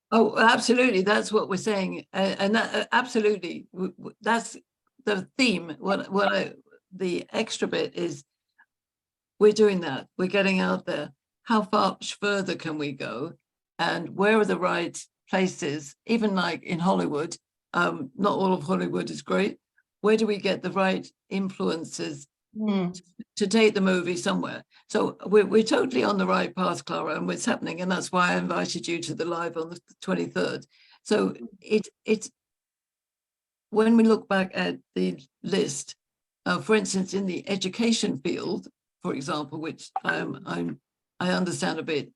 Oh, absolutely. That's what we're saying. And that, absolutely, that's the theme. The extra bit is we're doing that. We're getting out there. How much further can we go? And where are the right places? Even like in Hollywood, not all of Hollywood is great. Where do we get the right influences to take the movie somewhere? So we're totally on the right path, Clara, and it's happening. And that's why I invited you to the live on the 23rd. So it's when we look back at the list, for instance, in the education field, for example, which I understand a bit.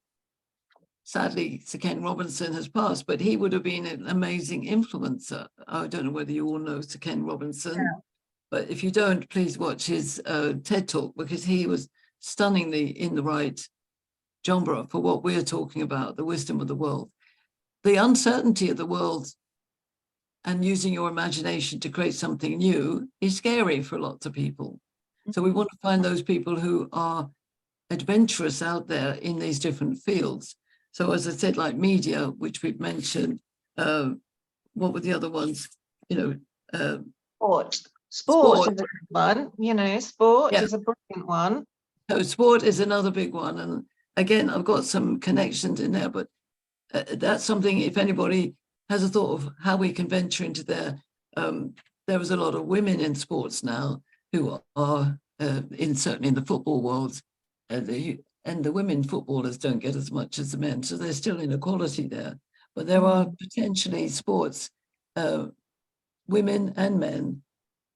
Sadly, Sir Ken Robinson has passed, but he would have been an amazing influencer. I don't know whether you all know Sir Ken Robinson, but if you don't, please watch his TED Talk, because he was stunningly in the right genre for what we're talking about, the wisdom of the world. The uncertainty of the world and using your imagination to create something new is scary for lots of people. So we want to find those people who are adventurous out there in these different fields. So as I said, like media, which we've mentioned, what were the other ones? Sport is a good one. Sport is a brilliant one. So sport is another big one. And again, I've got some connections in there, but that's something, if anybody has a thought of how we can venture into there. There is a lot of women in sports now who are certainly in the football world, and the women footballers don't get as much as the men, so there's still inequality there. But there are potentially sports, women and men,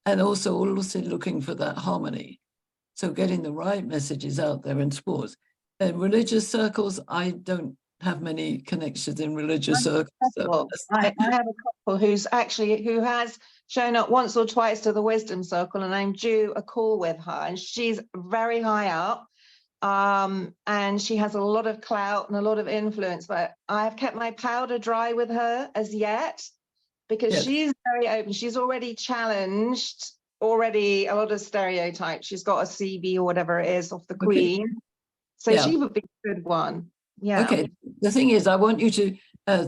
and also looking for that harmony. So getting the right messages out there in sports. And religious circles, I don't have many connections in religious circles. So I have a couple who has shown up once or twice to the Wisdom Circle, and I'm due a call with her, and she's very high up. And she has a lot of clout and a lot of influence, but I've kept my powder dry with her as yet, because she's very open. She's already challenged a lot of stereotypes. She's got a CB or whatever it is of the Queen. So she would be a good one. Yeah. Okay. the thing is, I want you to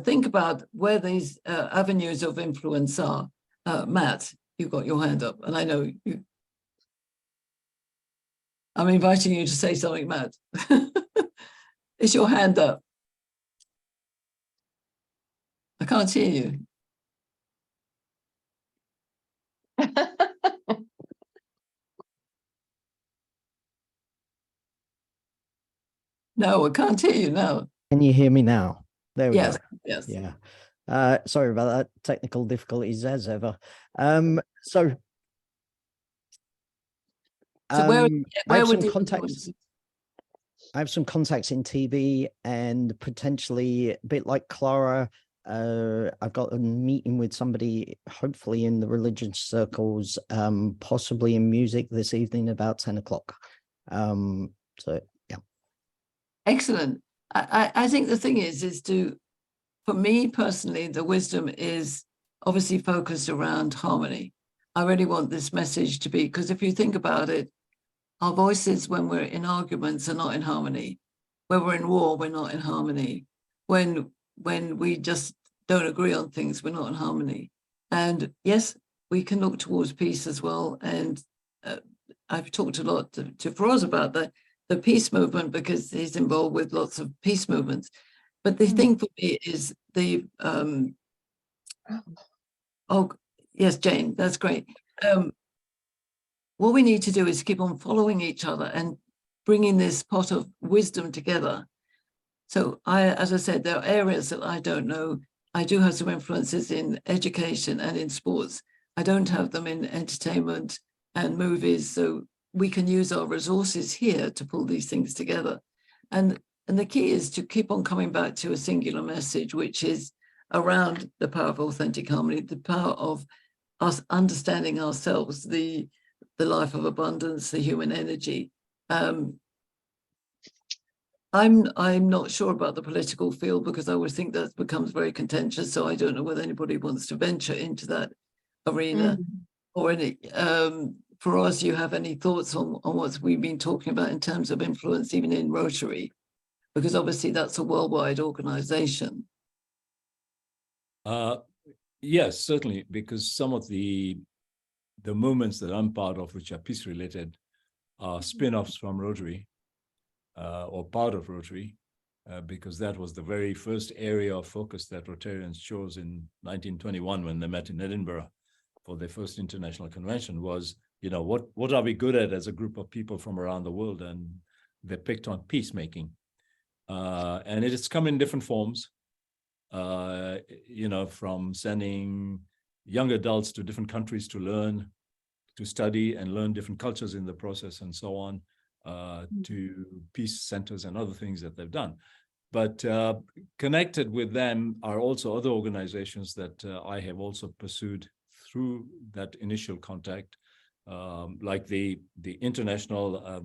think about where these avenues of influence are. Matt, you've got your hand up, and I know you. I'm inviting you to say something, Matt. Is your hand up? I can't hear you. No, I can't hear you now. Can you hear me now? There we Yes, go. yes. Yeah. Sorry about that. Technical difficulties as ever. So where I have would some you contacts. I have some contacts in TV and potentially a bit like Clara. I've got a meeting with somebody, hopefully in the religious circles, possibly in music this evening about 10 o'clock. So yeah. Excellent. I think the thing is for me personally, the wisdom is obviously focused around harmony. I really want this message to be, because if you think about it, our voices when we're in arguments are not in harmony. When we're in war, we're not in harmony. When we just don't agree on things, we're not in harmony. And yes, we can look towards peace as well. And I've talked a lot to Feroz about the peace movement, because he's involved with lots of peace movements. But the thing for me is the oh yes, Jane, that's great. What we need to do is keep on following each other and bringing this pot of wisdom together. So as I said, there are areas that I don't know. I do have some influences in education and in sports. I don't have them in entertainment and movies. So we can use our resources here to pull these things together. And the key is to keep on coming back to a singular message, which is around the power of authentic harmony, the power of us understanding ourselves, the life of abundance, the human energy. I'm not sure about the political field, because I always think that becomes very contentious. So I don't know whether anybody wants to venture into that arena or any. For us, you have any thoughts on what we've been talking about in terms of influence, even in Rotary, because obviously that's a worldwide organization. Yes, certainly, because some of the movements that I'm part of, which are peace related, are spin-offs from Rotary, or part of Rotary, because that was the very first area of focus that Rotarians chose in 1921 when they met in Edinburgh for their first international convention. Was, you know, what are we good at as a group of people from around the world? And they picked on peacemaking, and it has come in different forms. You know, from sending young adults to different countries to learn, to study and learn different cultures in the process and so on, to peace centers and other things that they've done. But connected with them are also other organizations that I have also pursued through that initial contact, like the international,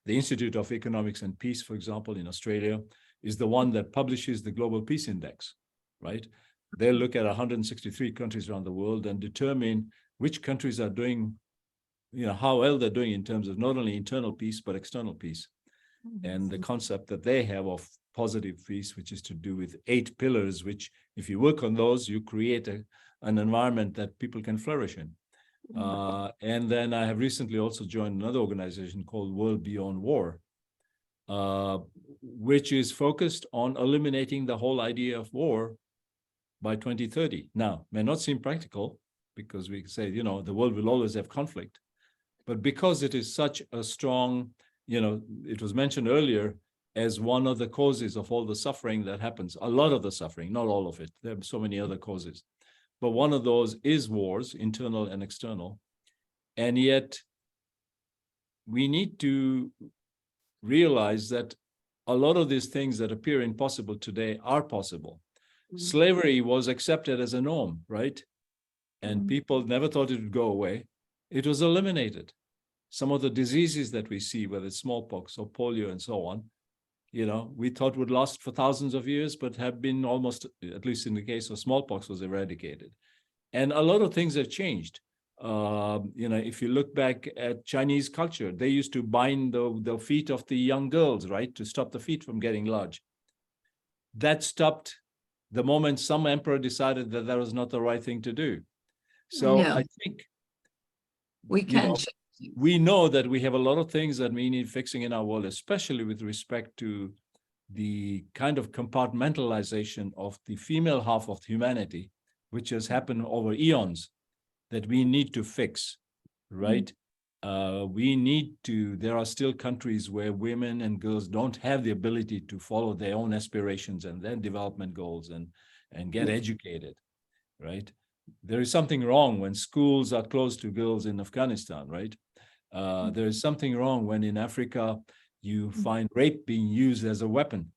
the Institute of Economics and Peace, for example, in Australia, is the one that publishes the Global Peace Index, right? They'll look at 163 countries around the world and determine which countries are doing, you know, how well they're doing in terms of not only internal peace, but external peace. And the concept that they have of positive peace, which is to do with 8 pillars, which if you work on those, you create an environment that people can flourish in. And then I have recently also joined another organization called World Beyond War, which is focused on eliminating the whole idea of war by 2030. Now, may not seem practical, because we say, you know, the world will always have conflict. But because it is such a strong, you know, it was mentioned earlier as one of the causes of all the suffering that happens, a lot of the suffering, not all of it. There are so many other causes. But one of those is wars, internal and external. And yet we need to realize that a lot of these things that appear impossible today are possible. Slavery was accepted as a norm, right? And people never thought it would go away. It was eliminated. Some of the diseases that we see, whether it's smallpox or polio and so on, you know, we thought would last for thousands of years, but have been almost, at least in the case of smallpox, was eradicated. And a lot of things have changed. You know, if you look back at Chinese culture, they used to bind the feet of the young girls, right, to stop the feet from getting large. that stopped the moment some emperor decided that that was not the right thing to do. So Yeah. I think We can. we know that we have a lot of things that we need fixing in our world, especially with respect to the kind of compartmentalization of the female half of humanity, which has happened over eons, that we need to fix, right? We need to, there are still countries where women and girls don't have the ability to follow their own aspirations and their development goals and get educated, right? There is something wrong when schools are closed to girls in Afghanistan, right? There is something wrong when in Africa you find rape being used as a weapon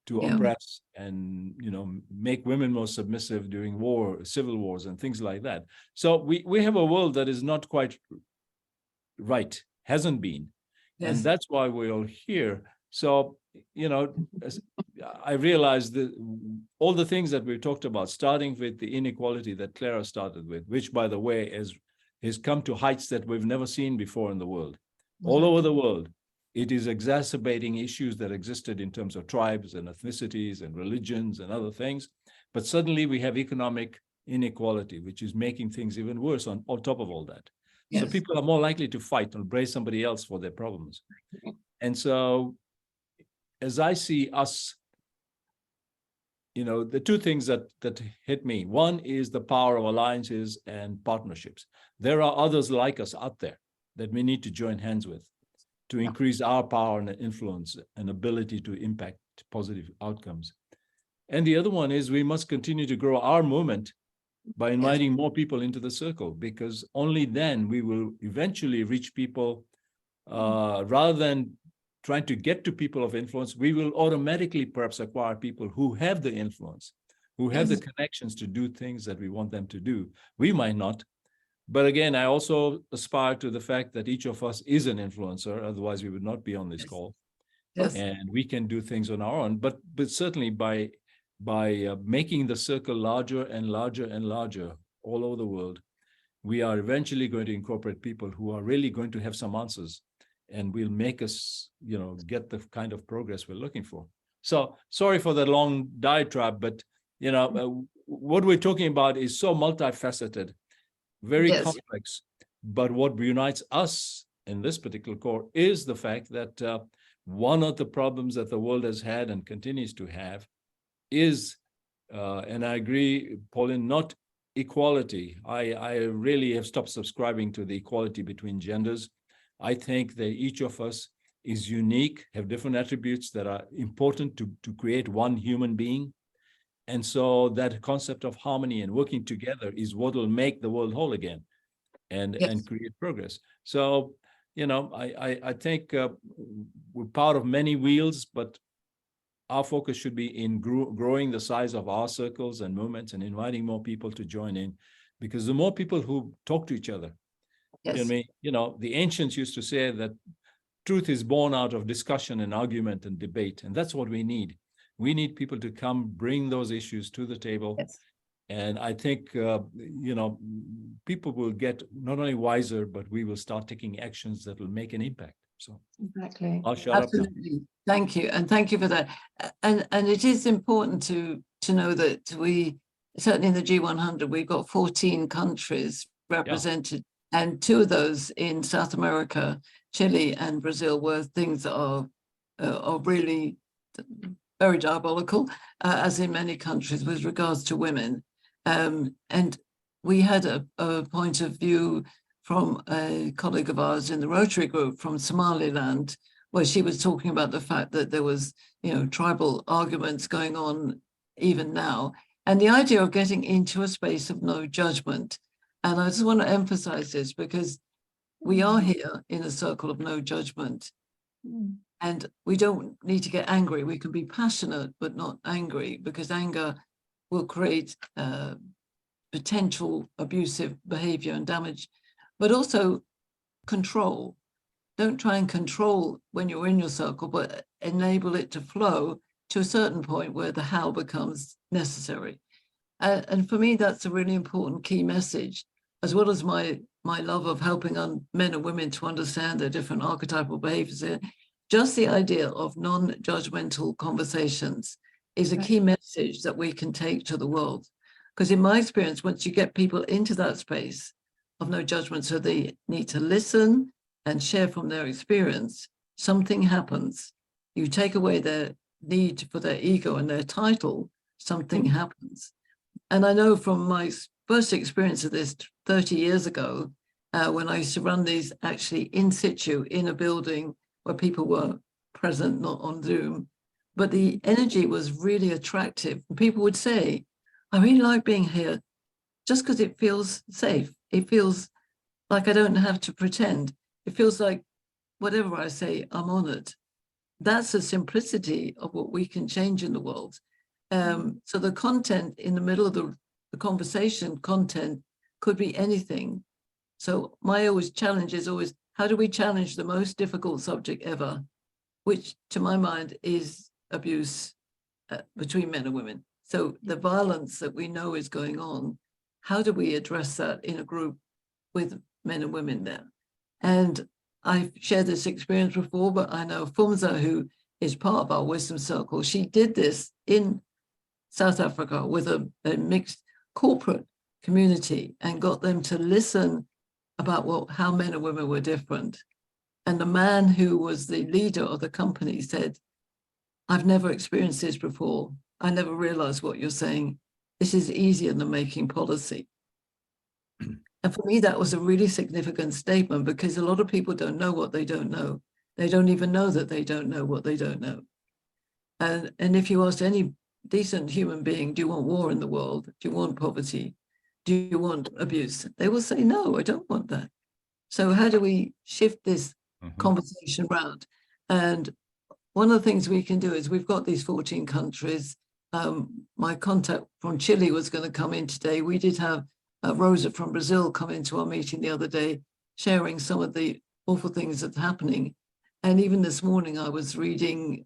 to oppress and, you know, make women more submissive during war, civil wars and things like that. So we have a world that is not quite right, hasn't been. Yes. And that's why we're all here. So, you know, I realized that all the things that we talked about, starting with the inequality that Clara started with, which, by the way, has come to heights that we've never seen before in the world. All over the world, it is exacerbating issues that existed in terms of tribes and ethnicities and religions and other things. But suddenly we have economic inequality, which is making things even worse on top of all that. Yes. So people are more likely to fight and blame somebody else for their problems. And so as I see us, you know, the two things that hit me, one is the power of alliances and partnerships. There are others like us out there that we need to join hands with to increase our power and influence and ability to impact positive outcomes. And the other one is we must continue to grow our movement by inviting more people into the circle, because only then we will eventually reach people. Rather than trying to get to people of influence, we will automatically perhaps acquire people who have the influence, who have the connections to do things that we want them to do. We might not. But again, I also aspire to the fact that each of us is an influencer, otherwise we would not be on this call. And we can do things on our own, but certainly by making the circle larger and larger and larger all over the world, we are eventually going to incorporate people who are really going to have some answers and will make us, you know, get the kind of progress we're looking for. So sorry for the long diatribe, but, you know, what we're talking about is so multifaceted, very complex. But what unites us in this particular core is the fact that one of the problems that the world has had and continues to have is, and I agree, Pauline, not equality. I really have stopped subscribing to the equality between genders. I think that each of us is unique, have different attributes that are important to create one human being. And so that concept of harmony and working together is what will make the world whole again and create progress. So, you know, I think we're part of many wheels, but our focus should be in growing the size of our circles and movements and inviting more people to join in, because the more people who talk to each other, you know, the ancients used to say that truth is born out of discussion and argument and debate, and that's what we need. We need people to come bring those issues to the table. And I think, you know, people will get not only wiser, but we will start taking actions that will make an impact. So exactly. I'll shut up now. Thank you. And thank you for that. And it is important to know that we, certainly in the G100, we've got 14 countries represented, and 2 of those in South America, Chile and Brazil, where things are really very diabolical, as in many countries with regards to women. And we had a point of view from a colleague of ours in the Rotary Group from Somaliland, where she was talking about the fact that there was, you know, tribal arguments going on even now, and the idea of getting into a space of no judgment. And I just want to emphasize this, because we are here in a circle of no judgment. And we don't need to get angry. We can be passionate, but not angry, because anger will create potential abusive behavior and damage, but also control. Don't try and control when you're in your circle, but enable it to flow to a certain point where the how becomes necessary. And for me, that's a really important key message, as well as my love of helping men and women to understand their different archetypal behaviors. Just the idea of non-judgmental conversations is a key message that we can take to the world. Because in my experience, once you get people into that space of no judgment, so they need to listen and share from their experience, something happens. You take away their need for their ego and their title, something happens. And I know from my first experience of this 30 years ago, when I used to run these actually in situ in a building where people were present, not on Zoom, but the energy was really attractive. People would say, I really like being here just because it feels safe. It feels like I don't have to pretend. It feels like whatever I say, I'm honored. That's the simplicity of what we can change in the world. So the content in the middle of the conversation, content could be anything. So my always challenge is always, how do we challenge the most difficult subject ever, which to my mind is abuse between men and women. So the violence that we know is going on, how do we address that in a group with men and women there? And I've shared this experience before, but I know Fumza, who is part of our wisdom circle, she did this in South Africa with a mixed corporate community and got them to listen about how men and women were different. And the man who was the leader of the company said, I've never experienced this before. I never realized what you're saying. This is easier than making policy. And for me, that was a really significant statement because a lot of people don't know what they don't know. They don't even know that they don't know what they don't know. And if you ask any decent human being, do you want war in the world? Do you want poverty? Do you want abuse? They will say, no, I don't want that. So how do we shift this conversation around? And one of the things we can do is we've got these 14 countries. My contact from Chile was going to come in today. We did have Rosa from Brazil come into our meeting the other day, sharing some of the awful things that's happening. And even this morning, I was reading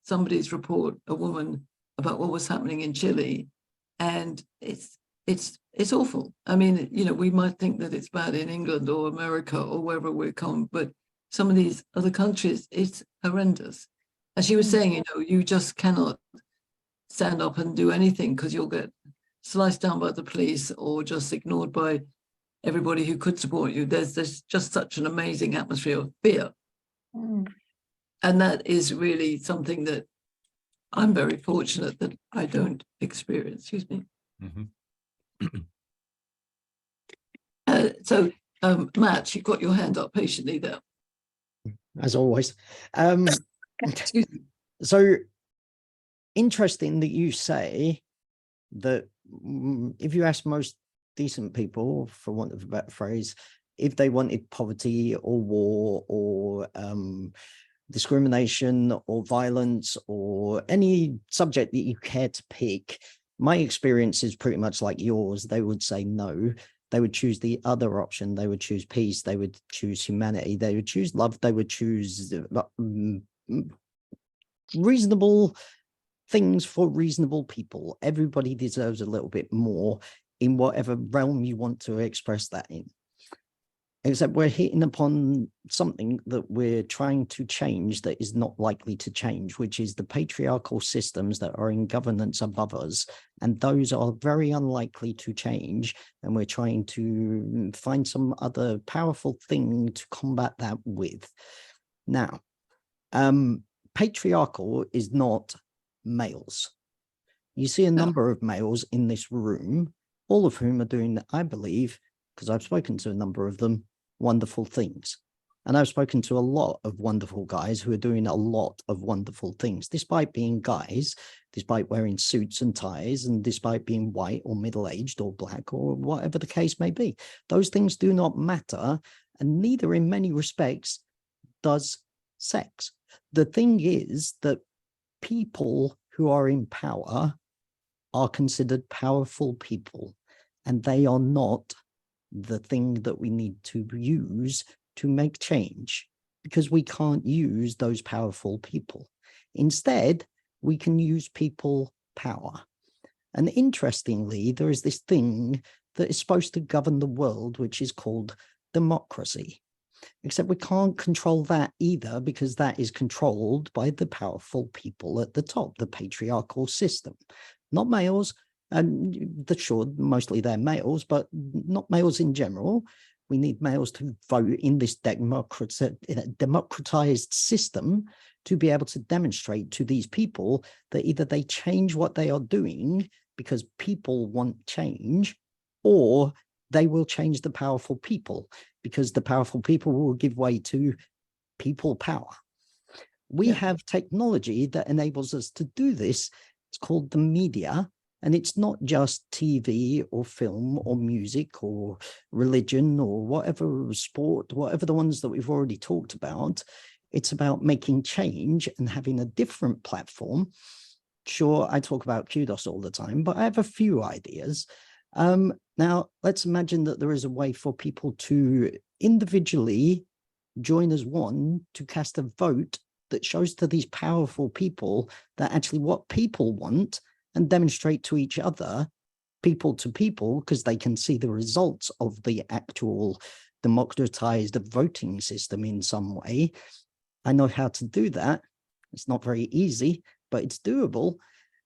somebody's report, a woman, about what was happening in Chile. And it's awful. I mean, you know, we might think that it's bad in England or America or wherever we're come, but some of these other countries, it's horrendous. As she was saying, you know, you just cannot stand up and do anything because you'll get sliced down by the police or just ignored by everybody who could support you. There's just such an amazing atmosphere of fear. And that is really something that I'm very fortunate that I don't experience. Excuse me. So, Matt, you've got your hand up patiently there. As always. Excuse me. So interesting that you say that if you ask most decent people, for want of a better phrase, if they wanted poverty or war or discrimination or violence or any subject that you care to pick, my experience is pretty much like yours. They would say no. They would choose the other option. They would choose peace. They would choose humanity. They would choose love. They would choose reasonable things for reasonable people. Everybody deserves a little bit more in whatever realm you want to express that in. Except we're hitting upon something that we're trying to change that is not likely to change, which is the patriarchal systems that are in governance above us. And those are very unlikely to change. And we're trying to find some other powerful thing to combat that with. Now, patriarchal is not males. You see a number of males in this room, all of whom are doing, I believe, because I've spoken to a number of them, wonderful things. And I've spoken to a lot of wonderful guys who are doing a lot of wonderful things, despite being guys, despite wearing suits and ties, and despite being white or middle-aged or black or whatever the case may be. Those things do not matter, and neither in many respects does sex. The thing is that people who are in power are considered powerful people, and they are not the thing that we need to use to make change, because we can't use those powerful people. Instead, we can use people power. And interestingly, there is this thing that is supposed to govern the world, which is called democracy. except we can't control that either, because that is controlled by the powerful people at the top, the patriarchal system, not males. And sure, mostly they're males, but not males in general. We need males to vote in this democratized system to be able to demonstrate to these people that either they change what they are doing because people want change, or they will change the powerful people because the powerful people will give way to people power. We have technology that enables us to do this. It's called the media. And it's not just TV or film or music or religion or whatever, sport, whatever the ones that we've already talked about. It's about making change and having a different platform. Sure, I talk about kudos all the time, but I have a few ideas. Now, let's imagine that there is a way for people to individually join as one to cast a vote that shows to these powerful people that actually what people want, and demonstrate to each other, people to people, because they can see the results of the actual democratized voting system in some way. I know how to do that. It's not very easy, but it's doable.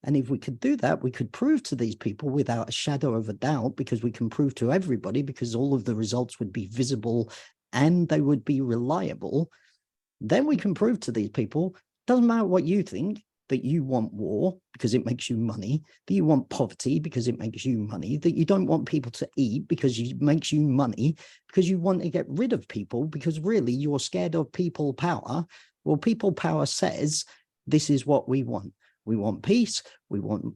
And if we could do that, we could prove to these people without a shadow of a doubt, because we can prove to everybody, because all of the results would be visible and they would be reliable. Then we can prove to these people, doesn't matter what you think, that you want war because it makes you money, that you want poverty because it makes you money, that you don't want people to eat because it makes you money, because you want to get rid of people because really you're scared of people power. Well, people power says, this is what we want. We want peace. We want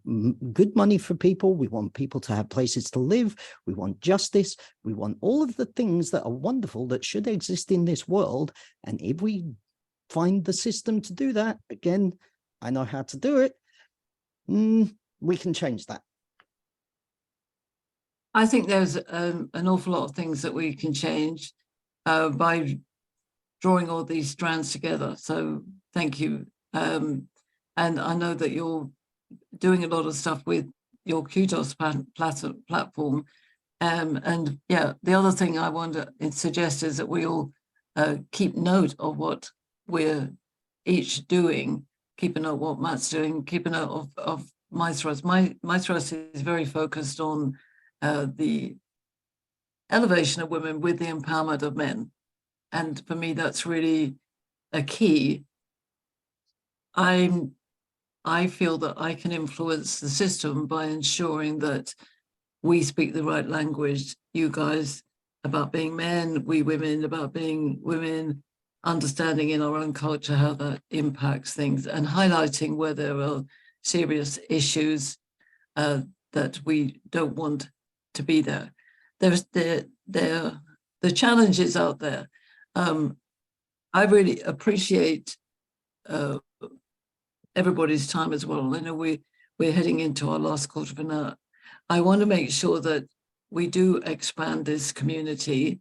good money for people. We want people to have places to live. We want justice. We want all of the things that are wonderful that should exist in this world. And if we find the system to do that, again, I know how to do it, we can change that. I think there's an awful lot of things that we can change by drawing all these strands together. So thank you. And I know that you're doing a lot of stuff with your kudos platform. And yeah, the other thing I want to suggest is that we all keep note of what we're each doing, keep a note of what Matt's doing, keep a note of my thrust. My thrust is very focused on the elevation of women with the empowerment of men. And for me, that's really a key. I feel that I can influence the system by ensuring that we speak the right language, you guys, about being men, we women, about being women, understanding in our own culture how that impacts things, and highlighting where there are serious issues that we don't want to be there. There's the challenges out there. I really appreciate everybody's time as well. I know we're heading into our last quarter of an hour. I want to make sure that we do expand this community.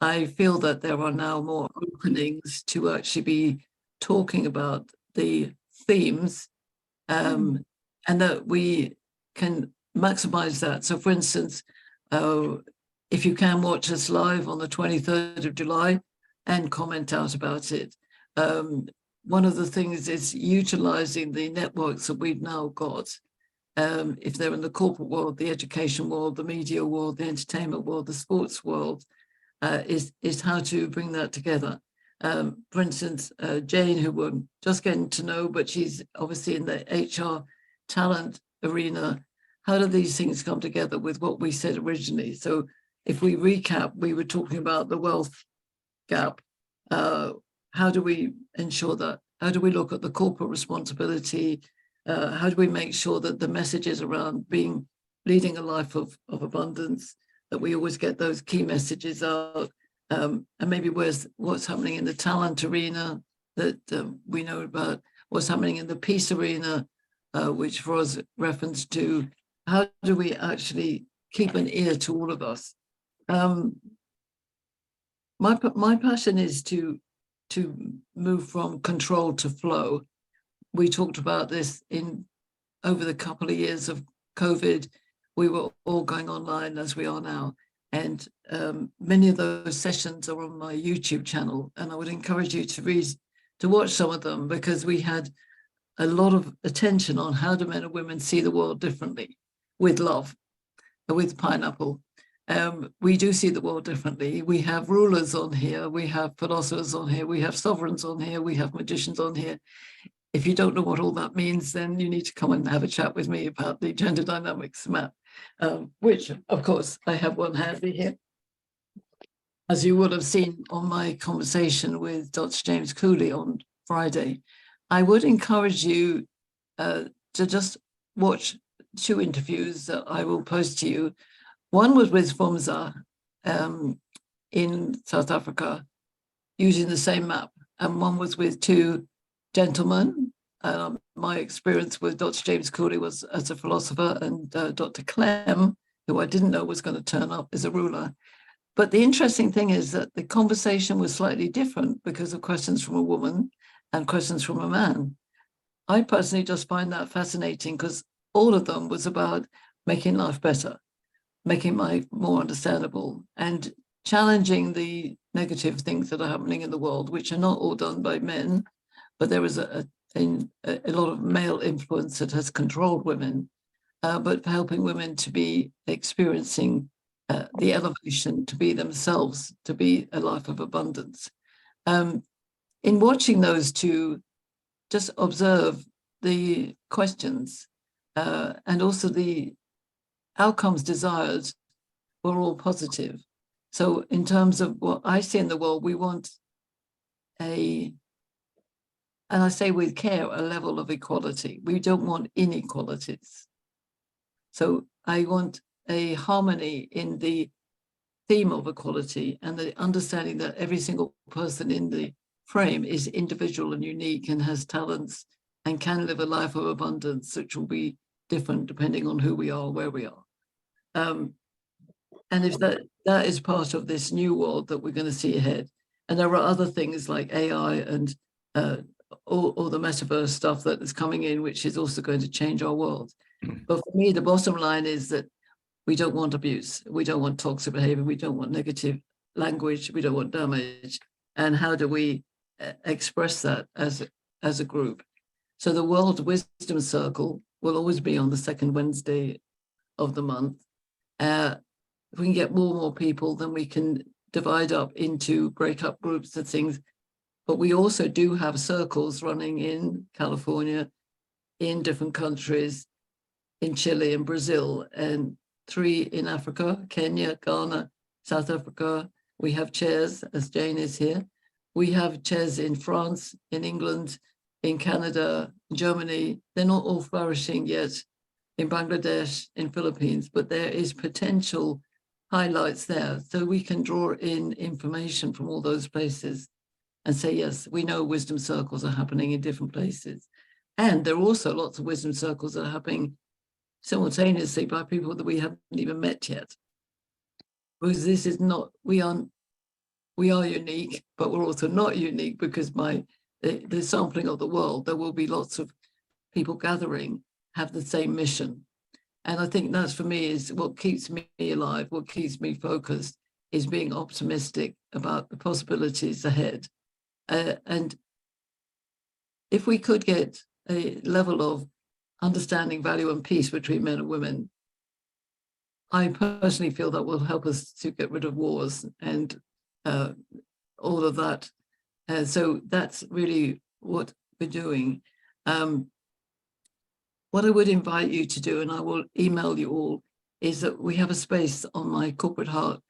I feel that there are now more openings to actually be talking about the themes and that we can maximize that. So for instance, if you can watch us live on the 23rd of July and comment out about it. One of the things is utilizing the networks that we've now got. If they're in the corporate world, the education world, the media world, the entertainment world, the sports world, is how to bring that together. For instance, Jane, who we're just getting to know, but she's obviously in the HR talent arena. How do these things come together with what we said originally? So if we recap, we were talking about the wealth gap. How do we ensure that? How do we look at the corporate responsibility? How do we make sure that the messages around leading a life of abundance, that we always get those key messages out, and maybe what's happening in the talent arena that we know about, what's happening in the peace arena, which for us reference to how do we actually keep an ear to all of us. My passion is to move from control to flow. We talked about this over the couple of years of COVID. We were all going online as we are now. And many of those sessions are on my YouTube channel, and I would encourage you to watch some of them, because we had a lot of attention on how do men and women see the world differently with love, with pineapple. We do see the world differently. We have rulers on here, we have philosophers on here, we have sovereigns on here, we have magicians on here. If you don't know what all that means, then you need to come and have a chat with me about the gender dynamics map, which of course I have one handy here. As you would have seen on my conversation with Dr. James Cooley on Friday, I would encourage you to just watch 2 interviews that I will post to you. One was with Fomza in South Africa, using the same map, and one was with 2 gentlemen. My experience with Dr. James Cooley was as a philosopher, and Dr. Clem, who I didn't know was going to turn up as a ruler. But the interesting thing is that the conversation was slightly different because of questions from a woman and questions from a man. I personally just find that fascinating, because all of them was about making life better, making life more understandable, and challenging the negative things that are happening in the world, which are not all done by men, but there is a lot of male influence that has controlled women, but helping women to be experiencing the elevation, to be themselves, to be a life of abundance. In watching those 2, just observe the questions and also the outcomes desired were all positive. So in terms of what I see in the world, we want and I say with care, a level of equality. We don't want inequalities. So I want a harmony in the theme of equality, and the understanding that every single person in the frame is individual and unique and has talents and can live a life of abundance, which will be different depending on who we are, where we are. And if that is part of this new world that we're going to see ahead. And there are other things like AI and all the metaverse stuff that is coming in, which is also going to change our world. But for me, the bottom line is that we don't want abuse. We don't want toxic behavior. We don't want negative language. We don't want damage. And how do we express that as a group? So the World Wisdom Circle will always be on the 2nd Wednesday of the month. If we can get more people, then we can divide up into breakup groups and things. But we also do have circles running in California, in different countries, in Chile and Brazil, and 3 in Africa, Kenya, Ghana, South Africa. We have chairs, as Jane is here. We have chairs in France, in England, in Canada, Germany. They're not all flourishing yet, in Bangladesh, in Philippines, but there is potential highlights there. So we can draw in information from all those places and say, yes, we know wisdom circles are happening in different places. And there are also lots of wisdom circles that are happening simultaneously by people that we haven't even met yet. Because this is not, we are unique, but we're also not unique, because the sampling of the world, there will be lots of people gathering, have the same mission. And I think that's, for me, is what keeps me alive, what keeps me focused, is being optimistic about the possibilities ahead. And if we could get a level of understanding, value, and peace between men and women, I personally feel that will help us to get rid of wars and all of that. So that's really what we're doing. What I would invite you to do, and I will email you all, is that we have a space on my Corporate Heart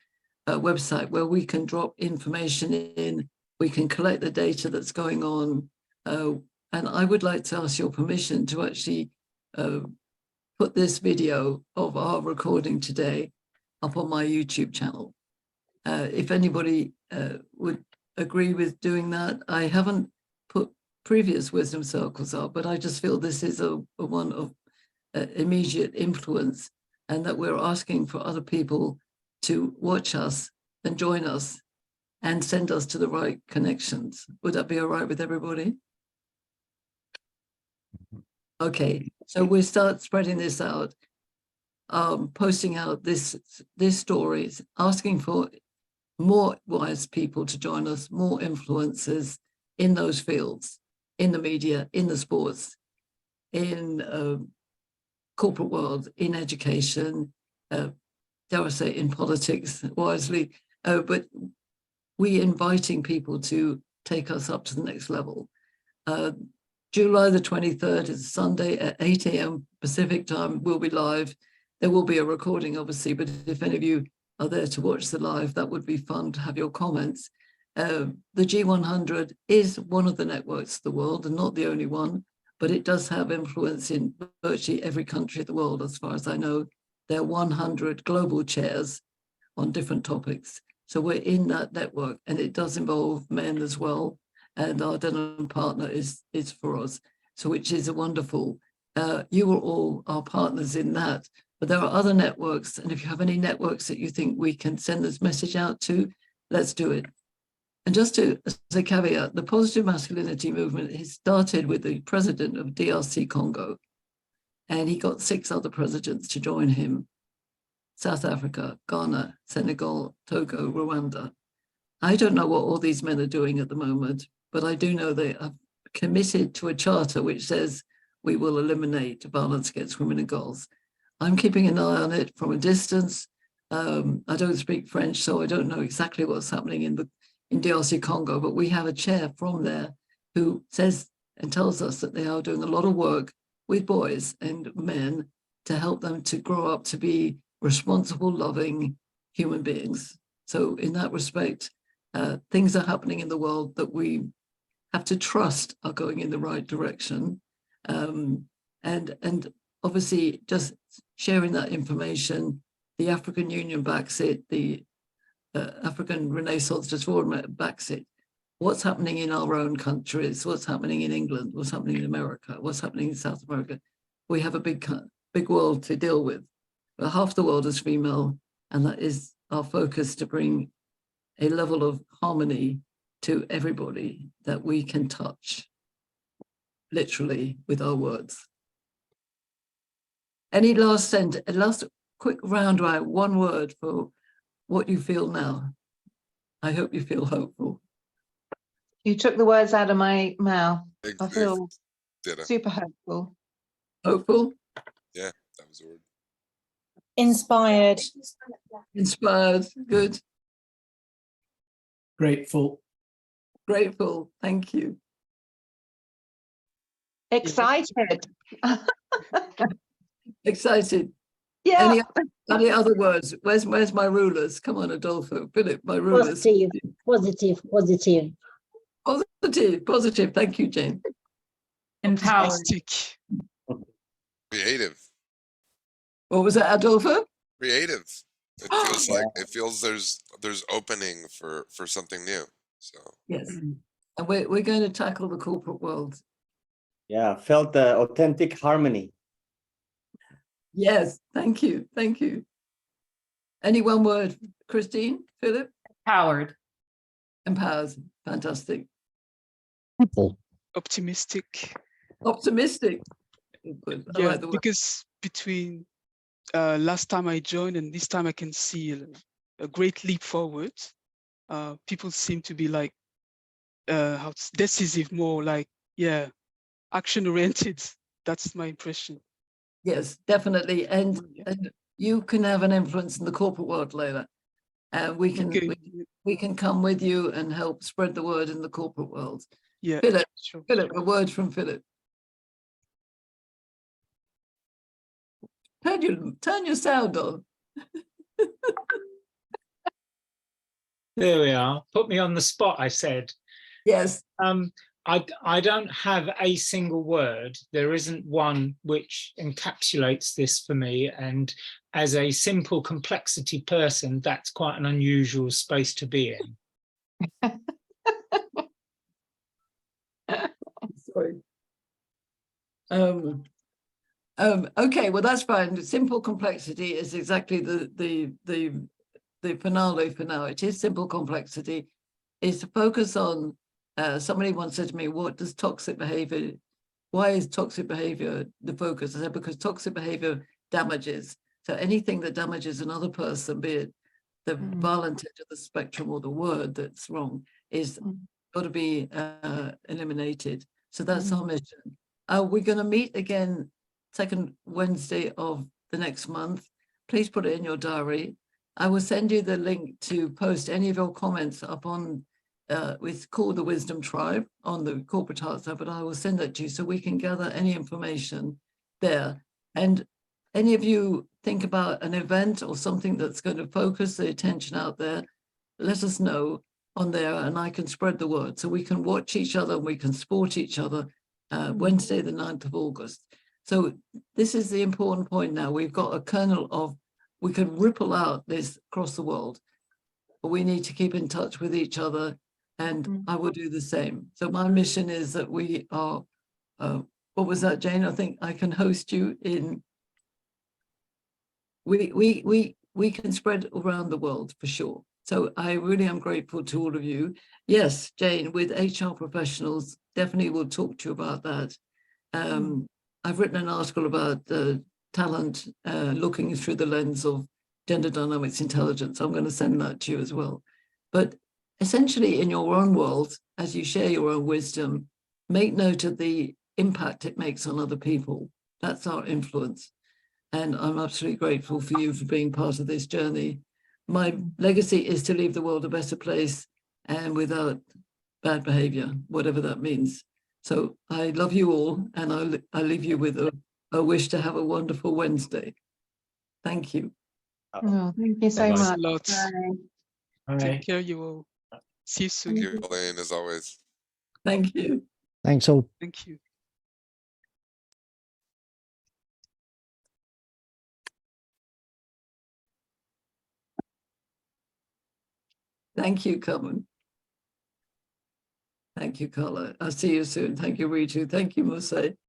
website where we can drop information in, we can collect the data that's going on. And I would like to ask your permission to actually put this video of our recording today up on my YouTube channel. If anybody would agree with doing that. I haven't put previous wisdom circles up, but I just feel this is a one of immediate influence, and that we're asking for other people to watch us and join us and send us to the right connections. Would that be all right with everybody? Okay, so we'll start spreading this out. posting out this stories, asking for more wise people to join us, more influencers in those fields, in the media, in the sports, in corporate world, in education, dare I say, in politics, wisely, but we inviting people to take us up to the next level. July the 23rd is Sunday at 8 a.m. Pacific time. We'll be live. There will be a recording, obviously, but if any of you are there to watch the live, that would be fun to have your comments. The G100 is one of the networks of the world and not the only one, but it does have influence in virtually every country of the world, as far as I know. There are 100 global chairs on different topics. So we're in that network, and it does involve men as well. And our denim partner is for us, so which is a wonderful. You are all our partners in that, but there are other networks, and if you have any networks that you think we can send this message out to, let's do it. And just to as a caveat, the positive masculinity movement has started with the president of DRC Congo, and he got 6 other presidents to join him: South Africa, Ghana, Senegal, Togo, Rwanda. I don't know what all these men are doing at the moment, but I do know they are committed to a charter which says we will eliminate violence against women and girls. I'm keeping an eye on it from a distance. I don't speak French, so I don't know exactly what's happening in DRC Congo, but we have a chair from there who says and tells us that they are doing a lot of work with boys and men to help them to grow up to be responsible, loving human beings. So in that respect, things are happening in the world that we have to trust are going in the right direction. And obviously just sharing that information, the African Union backs it, the African Renaissance Forum backs it. What's happening in our own countries, what's happening in England, what's happening in America, what's happening in South America. We have a big world to deal with. But half the world is female, and that is our focus, to bring a level of harmony to everybody that we can touch, literally, with our words. Any last quick round round, one word for what you feel now? I hope you feel hopeful. You took the words out of my mouth. I Ditto. feel super hopeful. Hopeful? Yeah, that was the word. Inspired. Inspired, good. Grateful. Grateful, thank you. Excited. Excited. Yeah. Any other words? Where's my rulers? Come on, Adolfo, Philip, my rulers. Positive. Positive. Thank you, Jane. Empowered. Creative. What was that, Adolfo? Creative. It feels like there's opening for something new. So yes, and we're going to tackle the corporate world. Yeah, felt the authentic harmony. Yes, thank you. Any one word, Christine, Philip? Empowered. Empowered, fantastic. People. Optimistic. Optimistic. Good. Yeah, like because between last time I joined and this time I can see a great leap forward. People seem to be like decisive, more like, yeah, action oriented. That's my impression. Yes, definitely. And you can have an influence in the corporate world, Leila. We can come with you and help spread the word in the corporate world. Yeah, Philip, sure. Philip, a word from Philip. Turn your sound on. There we are. Put me on the spot, I said. Yes. I don't have a single word. There isn't one which encapsulates this for me. And as a simple complexity person, that's quite an unusual space to be in. Sorry. Okay, well, that's fine. Simple complexity is exactly the finale for now. It is simple complexity. Is to focus on, somebody once said to me, what does toxic behavior, why is toxic behavior the focus? I said, because toxic behavior damages. So anything that damages another person, be it the violent end of the spectrum or the word that's wrong, is got to be eliminated. So that's our mission. We're going to meet again second Wednesday of the next month. Please put it in your diary. I will send you the link to post any of your comments up on, it's called the Wisdom Tribe on the Corporate Heart side, but I will send that to you so we can gather any information there. And any of you think about an event or something that's going to focus the attention out there, let us know on there and I can spread the word so we can watch each other and we can support each other Wednesday, the 9th of August. So this is the important point now. We've got a kernel of, we can ripple out this across the world, but we need to keep in touch with each other and I will do the same. So my mission is that we are, what was that, Jane? I think I can host you in, we can spread around the world for sure. So I really am grateful to all of you. Yes, Jane, with HR professionals, definitely will talk to you about that. I've written an article about talent looking through the lens of gender dynamics intelligence. I'm going to send that to you as well. But essentially in your own world, as you share your own wisdom, make note of the impact it makes on other people. That's our influence. And I'm absolutely grateful for you for being part of this journey. My legacy is to leave the world a better place and without bad behavior, whatever that means. So I love you all and I leave you with a wish to have a wonderful Wednesday. Thank you. Oh, thank you so Thanks much. a lot. Bye. Take care, you all. See you soon. Thank you, Elaine, as always. Thank you. Thanks all. Thank you. Thank you, Carmen. Thank you, Carla. I'll see you soon. Thank you, Ritu. Thank you, Mose.